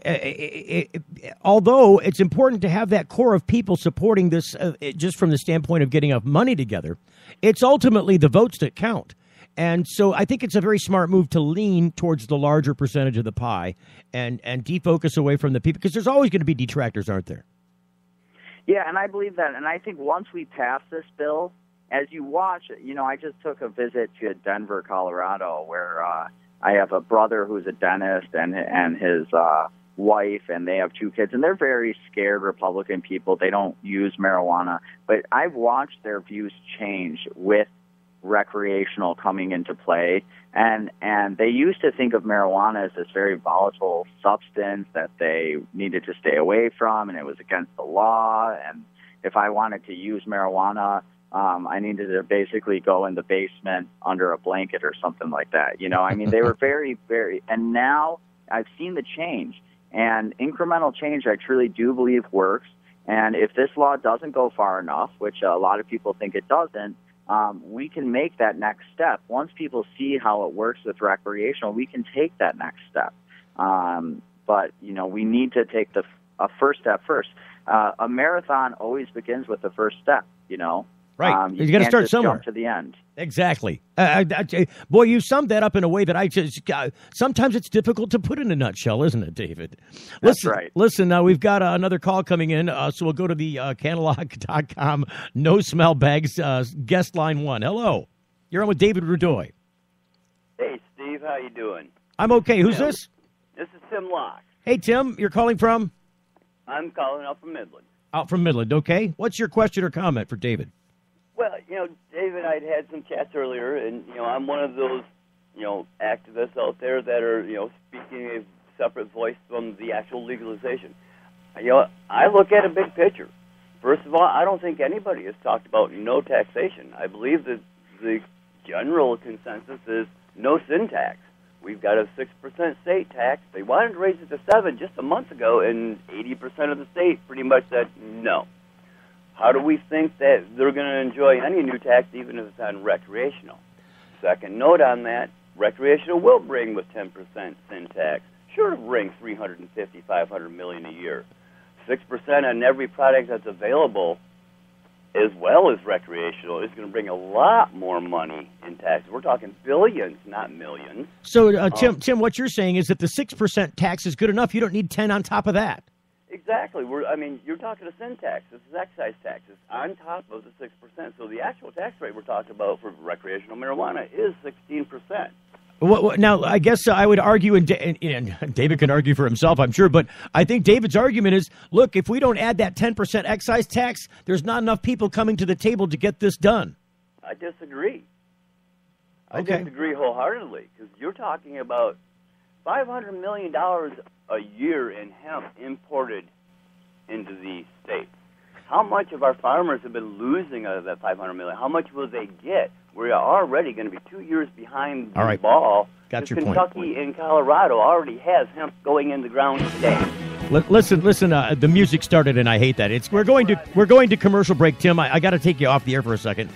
although it's important to have that core of people supporting this just from the standpoint of getting enough money together, it's ultimately the votes that count. And so I think it's a very smart move to lean towards the larger percentage of the pie and defocus away from the people, because there's always going to be detractors, aren't there? Yeah, and I believe that. And I think once we pass this bill, as you watch, I just took a visit to Denver, Colorado, where I have a brother who's a dentist and his wife, and they have 2 kids, and they're very scared Republican people. They don't use marijuana. But I've watched their views change with recreational coming into play, and they used to think of marijuana as this very volatile substance that they needed to stay away from, and it was against the law, and if I wanted to use marijuana, I needed to basically go in the basement under a blanket or something like that. They were very, very, and now I've seen the change, and incremental change I truly do believe works. And if this law doesn't go far enough, which a lot of people think it doesn't, we can make that next step. Once people see how it works with recreational, we can take that next step. But we need to take a first step first. A marathon always begins with the first step, Right. You got to can't start just somewhere. jump to the end. Exactly. Boy, you summed that up in a way that I just sometimes it's difficult to put in a nutshell, isn't it, David? That's right. Listen, we've got another call coming in, so we'll go to the Canalog.com no smell bags guest line 1. Hello. You're on with David Rudoi. Hey, Steve. How you doing? I'm okay. Who's this? This is Tim Locke. Hey, Tim. You're calling from? I'm calling up from Midland. Out from Midland, okay. What's your question or comment for David? Well, David, I'd had some chats earlier, and, I'm one of those, activists out there that are, speaking a separate voice from the actual legalization. I look at a big picture. First of all, I don't think anybody has talked about no taxation. I believe that the general consensus is no sin tax. We've got a 6% state tax. They wanted to raise it to 7 just a month ago, and 80% of the state pretty much said no. How do we think that they're going to enjoy any new tax, even if it's on recreational? Second note on that, recreational will bring with 10% sin tax. Sure to bring $350, $500 million a year. 6% on every product that's available, as well as recreational, is going to bring a lot more money in taxes. We're talking billions, not millions. So, Tim, what you're saying is that the 6% tax is good enough. You don't need 10 on top of that. Exactly. You're talking a sin tax. This is excise taxes on top of the 6%. So the actual tax rate we're talking about for recreational marijuana is 16%. Now, I guess I would argue, and David can argue for himself, I'm sure, but I think David's argument is, look, if we don't add that 10% excise tax, there's not enough people coming to the table to get this done. I disagree. Okay. I disagree wholeheartedly, because you're talking about $500 million a year in hemp imported into the state. How much of our farmers have been losing out of that $500 million? How much will they get? We're already going to be 2 years behind the ball. Got your Kentucky point. and Colorado already has hemp going in the ground today. Listen. The music started, and I hate that. We're going to commercial break. Tim, I got to take you off the air for a second.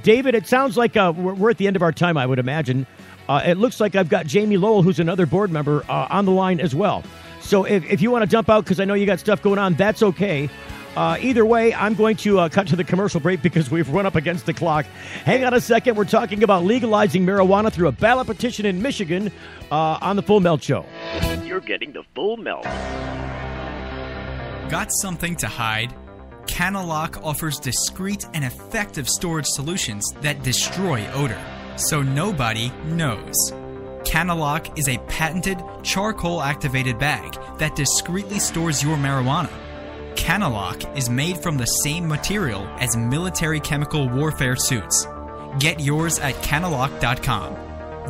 David, it sounds like we're at the end of our time, I would imagine. It looks like I've got Jamie Lowell, who's another board member, on the line as well. So if you want to jump out because I know you got stuff going on, that's okay. Either way, I'm going to cut to the commercial break because we've run up against the clock. Hang on a second. We're talking about legalizing marijuana through a ballot petition in Michigan on the Full Melt Show. You're getting the Full Melt. Got something to hide? Canalock offers discreet and effective storage solutions that destroy odor, so nobody knows. Canalock is a patented charcoal-activated bag that discreetly stores your marijuana. Canalock is made from the same material as military chemical warfare suits. Get yours at Canalock.com.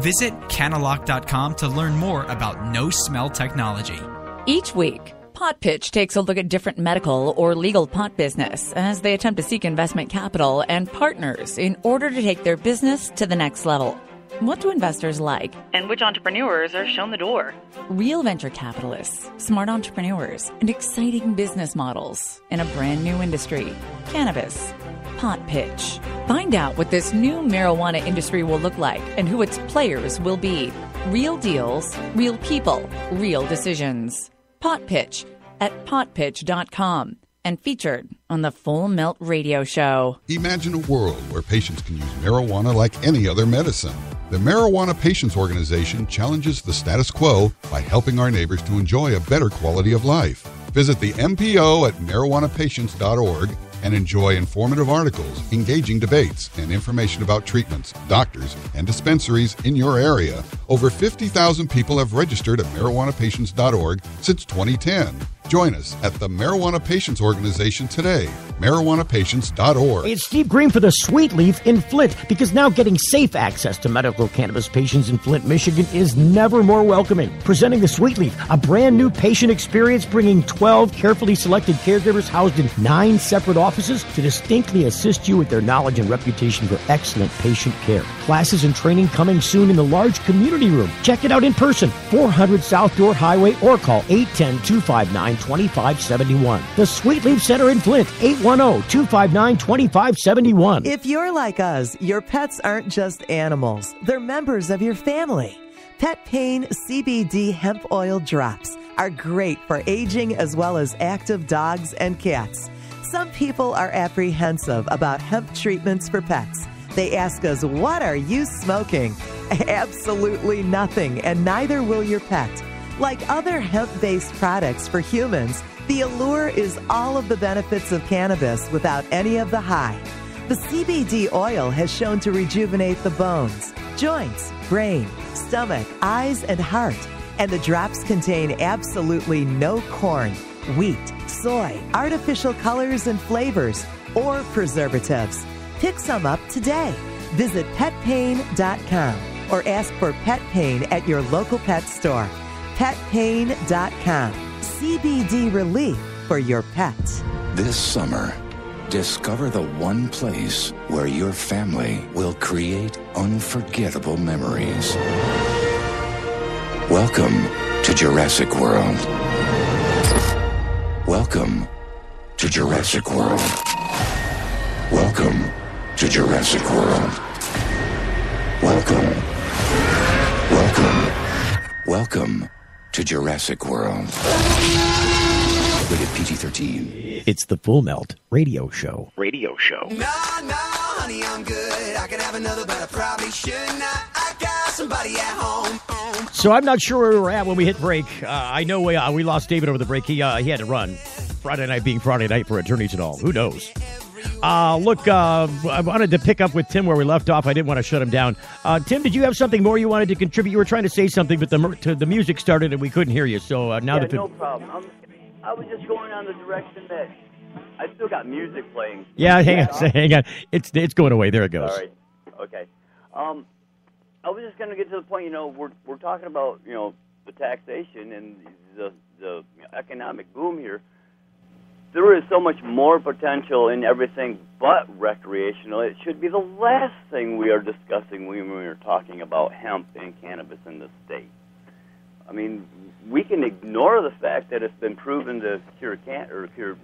Visit Canalock.com to learn more about no-smell technology. Each week, Pot Pitch takes a look at different medical or legal pot business as they attempt to seek investment capital and partners in order to take their business to the next level. What do investors like? And which entrepreneurs are shown the door? Real venture capitalists, smart entrepreneurs, and exciting business models in a brand new industry, cannabis. Pot Pitch. Find out what this new marijuana industry will look like and who its players will be. Real deals, real people, real decisions. Pot Pitch at potpitch.com. And featured on the Full Melt Radio Show. Imagine a world where patients can use marijuana like any other medicine. The Marijuana Patients Organization challenges the status quo by helping our neighbors to enjoy a better quality of life. Visit the MPO at marijuanapatients.org and enjoy informative articles, engaging debates, and information about treatments, doctors, and dispensaries in your area. Over 50,000 people have registered at marijuanapatients.org since 2010. Join us at the Marijuana Patients Organization today, marijuanapatients.org. It's Steve Green for the Sweet Leaf in Flint, because now getting safe access to medical cannabis patients in Flint, Michigan is never more welcoming. Presenting the Sweet Leaf, a brand new patient experience bringing 12 carefully selected caregivers housed in 9 separate offices to distinctly assist you with their knowledge and reputation for excellent patient care. Classes and training coming soon in the large community room. Check it out in person, 400 South Door Highway, or call 810-259-2571. The Sweet Leaf Center in Flint, 810-259-2571. If you're like us, your pets aren't just animals. They're members of your family. Pet Pain CBD hemp oil drops are great for aging as well as active dogs and cats. Some people are apprehensive about hemp treatments for pets. They ask us, what are you smoking? Absolutely nothing, and neither will your pet. Like other hemp-based products for humans, the allure is all of the benefits of cannabis without any of the high. The CBD oil has shown to rejuvenate the bones, joints, brain, stomach, eyes, and heart. And the drops contain absolutely no corn, wheat, soy, artificial colors and flavors, or preservatives. Pick some up today. Visit petpain.com or ask for Pet Pain at your local pet store. Petpain.com. CBD relief for your pet. This summer, discover the one place where your family will create unforgettable memories. Welcome to Jurassic World. Welcome to Jurassic World. Welcome to Jurassic World. Welcome to Jurassic World. Rated PG-13. It's the Full Melt Radio Show. Radio show. No, honey, I'm good. I can have another, but I probably should not. I got somebody at home. So I'm not sure where we were at when we hit break. I know we lost David over the break. He had to run. Friday night being Friday night for attorneys and all. Who knows? Look, I wanted to pick up with Tim where we left off. I didn't want to shut him down. Tim, did you have something more you wanted to contribute? You were trying to say something, but the music started and we couldn't hear you. So now no problem. I was just going on the direction that I still got music playing. Yeah, hang on. It's going away. There it goes. All right. Okay. I was just going to get to the point. We're talking about the taxation and the economic boom here. There is so much more potential in everything but recreational. It should be the last thing we are discussing when we are talking about hemp and cannabis in the state. I mean, we can ignore the fact that it's been proven to cure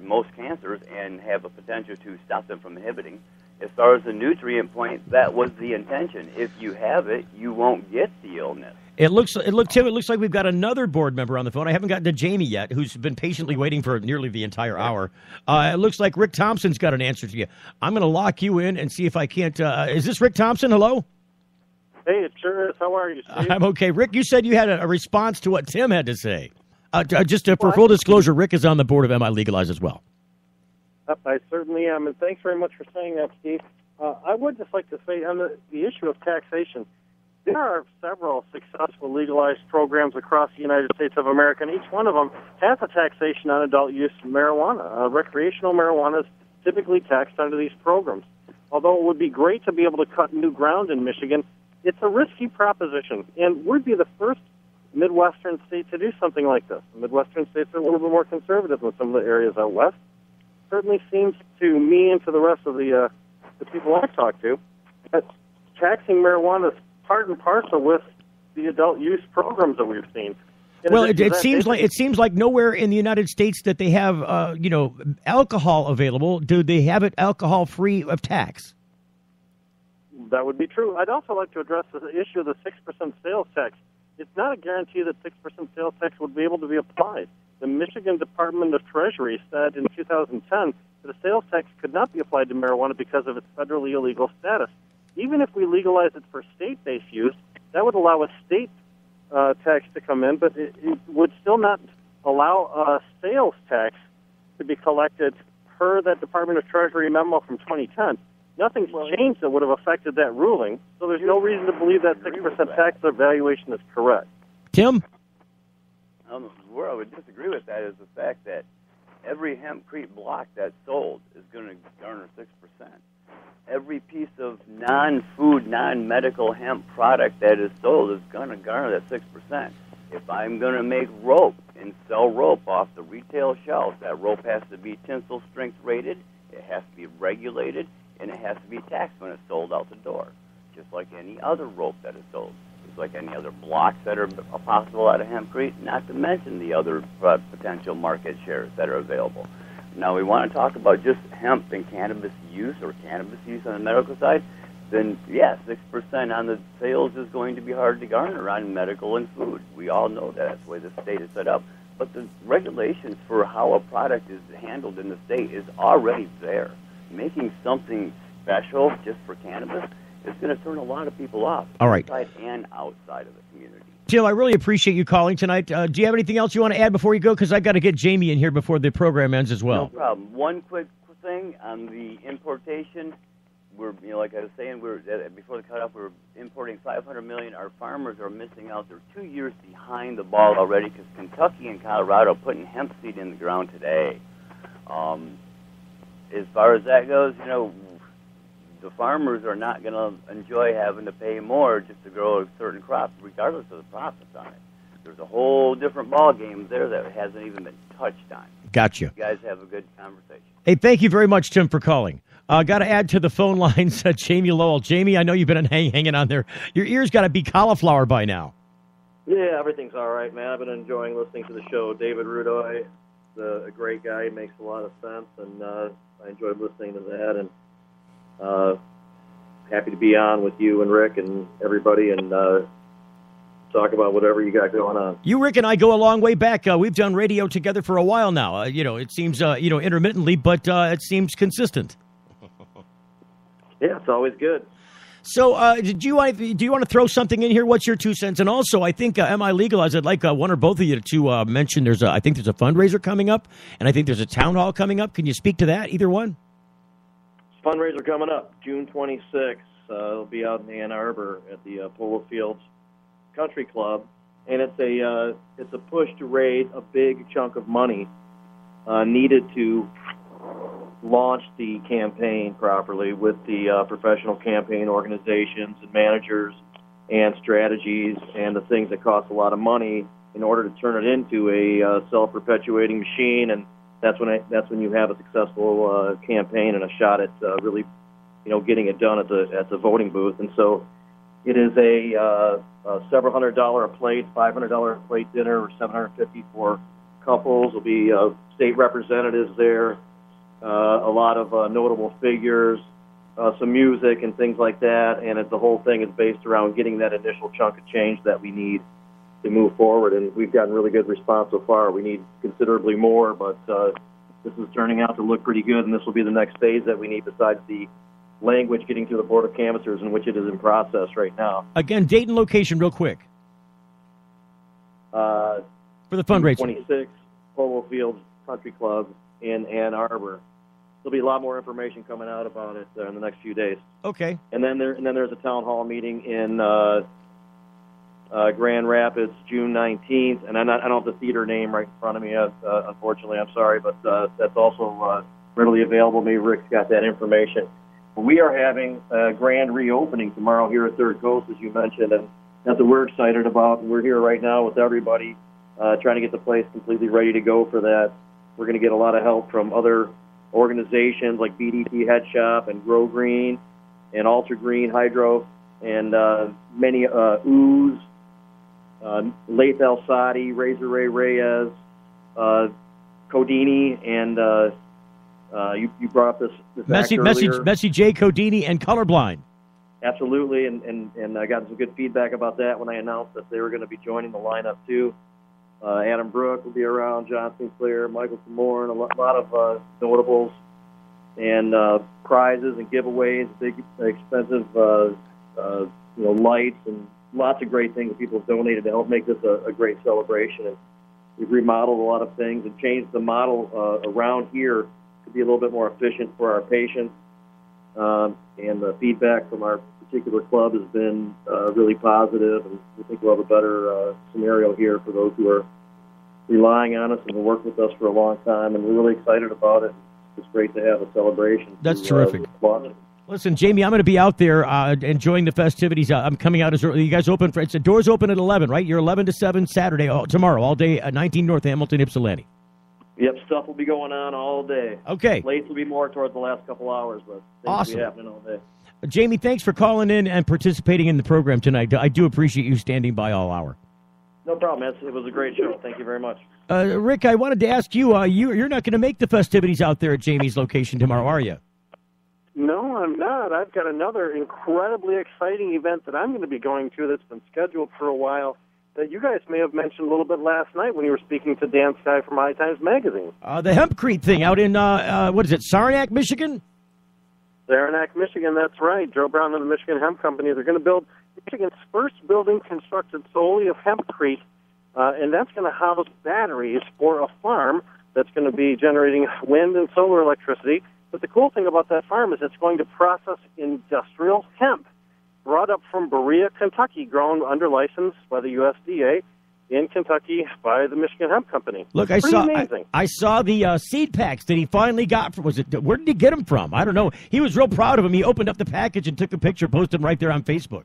most cancers and have a potential to stop them from inhibiting. As far as the nutrient point, that was the intention. If you have it, you won't get the illness. Tim, it looks like we've got another board member on the phone. I haven't gotten to Jamie yet, who's been patiently waiting for nearly the entire hour. It looks like Rick Thompson's got an answer to you. I'm going to lock you in and see if I can't. Is this Rick Thompson? Hello? Hey, it sure is. How are you, Steve? I'm okay. Rick, you said you had a response to what Tim had to say. For full disclosure, Rick is on the board of MiLegalize as well. I certainly am, and thanks very much for saying that, Steve. I would just like to say on the issue of taxation, there are several successful legalized programs across the United States of America, and each one of them has a taxation on adult use marijuana. Recreational marijuana is typically taxed under these programs. Although it would be great to be able to cut new ground in Michigan, it's a risky proposition, and we'd be the first Midwestern state to do something like this. The Midwestern states are a little bit more conservative than some of the areas out west. Certainly seems to me and to the rest of the people I talk to that taxing marijuana is part and parcel with the adult use programs that we've seen. Well, it seems like nowhere in the United States that they have alcohol available. Do they have it alcohol free of tax? That would be true. I'd also like to address the issue of the 6% sales tax. It's not a guarantee that 6% sales tax would be able to be applied. The Michigan Department of Treasury said in 2010 that a sales tax could not be applied to marijuana because of its federally illegal status. Even if we legalize it for state-based use, that would allow a state tax to come in, but it would still not allow a sales tax to be collected per that Department of Treasury memo from 2010. Nothing's changed that would have affected that ruling, so there's no reason to believe that 6% tax evaluation is correct. Tim? Where I would disagree with that is the fact that every hempcrete block that's sold is going to garner 6%. Every piece of non-food, non-medical hemp product that is sold is going to garner that 6%. If I'm going to make rope and sell rope off the retail shelf, that rope has to be tensile strength rated, it has to be regulated, and it has to be taxed when it's sold out the door, just like any other rope that is sold, just like any other blocks that are possible out of hempcrete, not to mention the other potential market shares that are available. Now, we want to talk about just hemp and cannabis use or cannabis use on the medical side, then, yeah, 6% on the sales is going to be hard to garner on medical and food. We all know that. That's the way the state is set up. but the regulations for how a product is handled in the state is already there. Making something special just for cannabis is going to turn a lot of people off, All right. inside and outside of the community. Jill, I really appreciate you calling tonight. Do you have anything else you want to add before you go? Because I've got to get Jamie in here before the program ends as well. No problem. One quick thing on the importation. We're, like I was saying, before the cutoff, we're importing 500 million. Our farmers are missing out. They're 2 years behind the ball already because Kentucky and Colorado are putting hemp seed in the ground today. As far as that goes, the farmers are not going to enjoy having to pay more just to grow a certain crop, regardless of the profits on it. There's a whole different ball game there that hasn't even been touched on. Gotcha. You guys have a good conversation. Hey, thank you very much, Tim, for calling. Got to add to the phone lines, Jamie Lowell. Jamie, I know you've been hanging on there. Your ears got to be cauliflower by now. Yeah, everything's all right, man. I've been enjoying listening to the show. David Rudoi is a great guy. He makes a lot of sense, and I enjoyed listening to that. And happy to be on with you and Rick and everybody and talk about whatever you got going on. You, Rick, and I go a long way back. We've done radio together for a while now. It seems, intermittently, but it seems consistent. Yeah, it's always good. So, do you want to throw something in here? What's your 2 cents? And also, I think MiLegalize, I'd like one or both of you to mention. I think there's a fundraiser coming up, and I think there's a town hall coming up. Can you speak to that? Either one. Fundraiser coming up June 26th. It'll be out in Ann Arbor at the Polo Fields Country Club, and it's a push to raise a big chunk of money needed to launch the campaign properly with the professional campaign organizations and managers and strategies and the things that cost a lot of money in order to turn it into a self-perpetuating machine. And that's when you have a successful campaign and a shot at really, getting it done at the voting booth. And so it is a several $100 a plate, $500 a plate dinner, or $750 for couples. There'll be state representatives there. A lot of notable figures, some music and things like that, and the whole thing is based around getting that initial chunk of change that we need to move forward, and we've gotten really good response so far. We need considerably more, but this is turning out to look pretty good, and this will be the next phase that we need besides the language getting to the Board of Canvassers, in which it is in process right now. Again, date and location real quick. For the fundraiser. 26, Polo Fields Country Club in Ann Arbor. There'll be a lot more information coming out about it in the next few days. Okay. And then there's a town hall meeting in Grand Rapids, June 19th, and I don't have the theater name right in front of me. Unfortunately, I'm sorry, but that's also readily available. Maybe Rick's got that information. We are having a grand reopening tomorrow here at Third Coast, as you mentioned, and that's what we're excited about. We're here right now with everybody, trying to get the place completely ready to go for that. We're going to get a lot of help from other organizations like BDT Head Shop and Grow Green and Alter Green Hydro and many Ooze, Laith El Sadi, Razor Ray Reyes, Codini, and you brought up this Messy J. Codini and Colorblind. Absolutely, and I got some good feedback about that when I announced that they were going to be joining the lineup too. Adam Brook will be around, John Sinclair, Michael Samorn, a lot of notables, and prizes and giveaways, big expensive lights, and lots of great things that people have donated to help make this a great celebration. And we've remodeled a lot of things and changed the model around here to be a little bit more efficient for our patients. And the feedback from our particular club has been really positive, and we think we'll have a better scenario here for those who are relying on us and have worked with us for a long time, and we're really excited about it. It's great to have a celebration. That's terrific. Listen, Jamie, I'm going to be out there enjoying the festivities. I'm coming out as early. You guys open the doors open at 11, right? You're 11 to 7 Saturday, tomorrow, all day at 19 North Hamilton, Ypsilanti. Yep, stuff will be going on all day. Okay. Lates will be more towards the last couple hours, but things awesome. will be happening all day. Jamie, thanks for calling in and participating in the program tonight. I do appreciate you standing by all hour. No problem. It was a great show. Thank you very much. Rick, I wanted to ask you, you're not going to make the festivities out there at Jamie's location tomorrow, are you? No, I'm not. I've got another incredibly exciting event that I'm going to be going to that's been scheduled for a while. that you guys may have mentioned a little bit last night when you were speaking to Dan Sky from High Times Magazine. The hempcrete thing out in, what is it, Saranac, Michigan? Saranac, Michigan, that's right. Joe Brown and the Michigan Hemp Company. They're going to build Michigan's first building constructed solely of hempcrete, and that's going to house batteries for a farm that's going to be generating wind and solar electricity. But the cool thing about that farm is it's going to process industrial hemp, brought up from Berea, Kentucky, grown under license by the USDA in Kentucky by the Michigan Hemp Company. Look, I saw the seed packs that he finally got. Where did he get them from? I don't know. He was real proud of them. He opened up the package and took a picture, posted them right there on Facebook.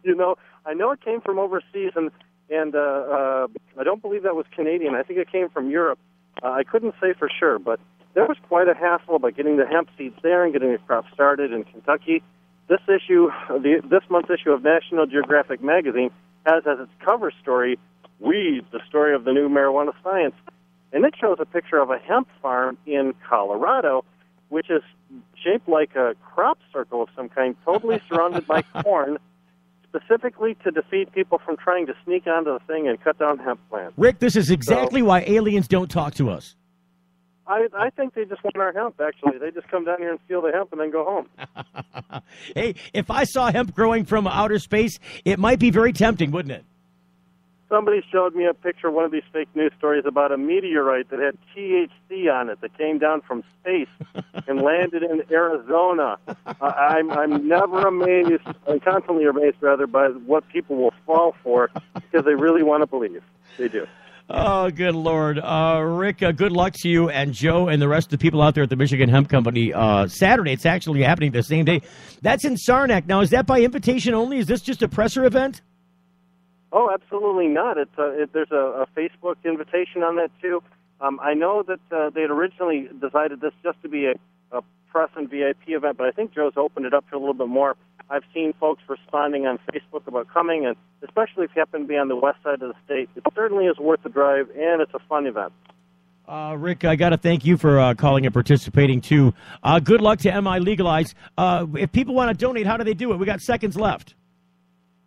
You know, I know it came from overseas, and I don't believe that was Canadian. I think it came from Europe. I couldn't say for sure, but there was quite a hassle about getting the hemp seeds there and getting the crop started in Kentucky. This issue, this month's issue of National Geographic magazine, has as its cover story, Weeds, the story of the new marijuana science. And it shows a picture of a hemp farm in Colorado, which is shaped like a crop circle of some kind, totally surrounded by corn, specifically to defeat people from trying to sneak onto the thing and cut down hemp plants. Rick, this is exactly why aliens don't talk to us. I think they just want our hemp, actually. They just come down here and steal the hemp and then go home. Hey, if I saw hemp growing from outer space, it might be very tempting, wouldn't it? Somebody showed me a picture of one of these fake news stories about a meteorite that had THC on it that came down from space and landed in Arizona. I'm never amazed, I'm constantly amazed, rather, by what people will fall for because they really want to believe. They do. Oh, good Lord. Rick, good luck to you and Joe and the rest of the people out there at the Michigan Hemp Company. Saturday, it's actually happening the same day. That's in Saranac. Now, is that by invitation only? Is this just a presser event? Oh, absolutely not. There's a Facebook invitation on that, too. I know that they had originally decided this just to be a press and VIP event, but I think Joe's opened it up to a little bit more. I've seen folks responding on Facebook about coming, and especially if you happen to be on the west side of the state, it certainly is worth the drive, and it's a fun event. Rick, I got to thank you for calling and participating, too. Good luck to MiLegalize. If people want to donate, how do they do it? We got seconds left.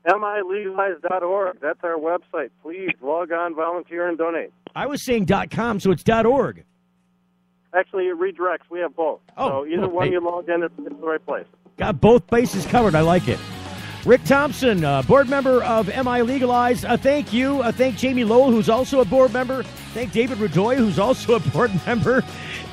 MiLegalize.org. That's our website. Please log on, volunteer, and donate. I was saying .com, so it's .org. Actually, it redirects. We have both. So either one you log in, it's the right place. Got both bases covered. I like it. Rick Thompson, board member of MiLegalize. Thank you. Thank Jamie Lowell, who's also a board member. Thank David Rudoi, who's also a board member.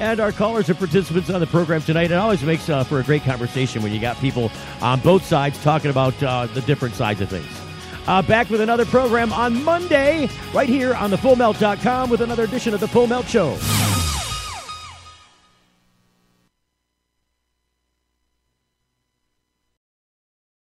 And our callers and participants on the program tonight. It always makes for a great conversation when you got people on both sides talking about the different sides of things. Back with another program on Monday, right here on thefullmelt.com with another edition of The Full Melt Show.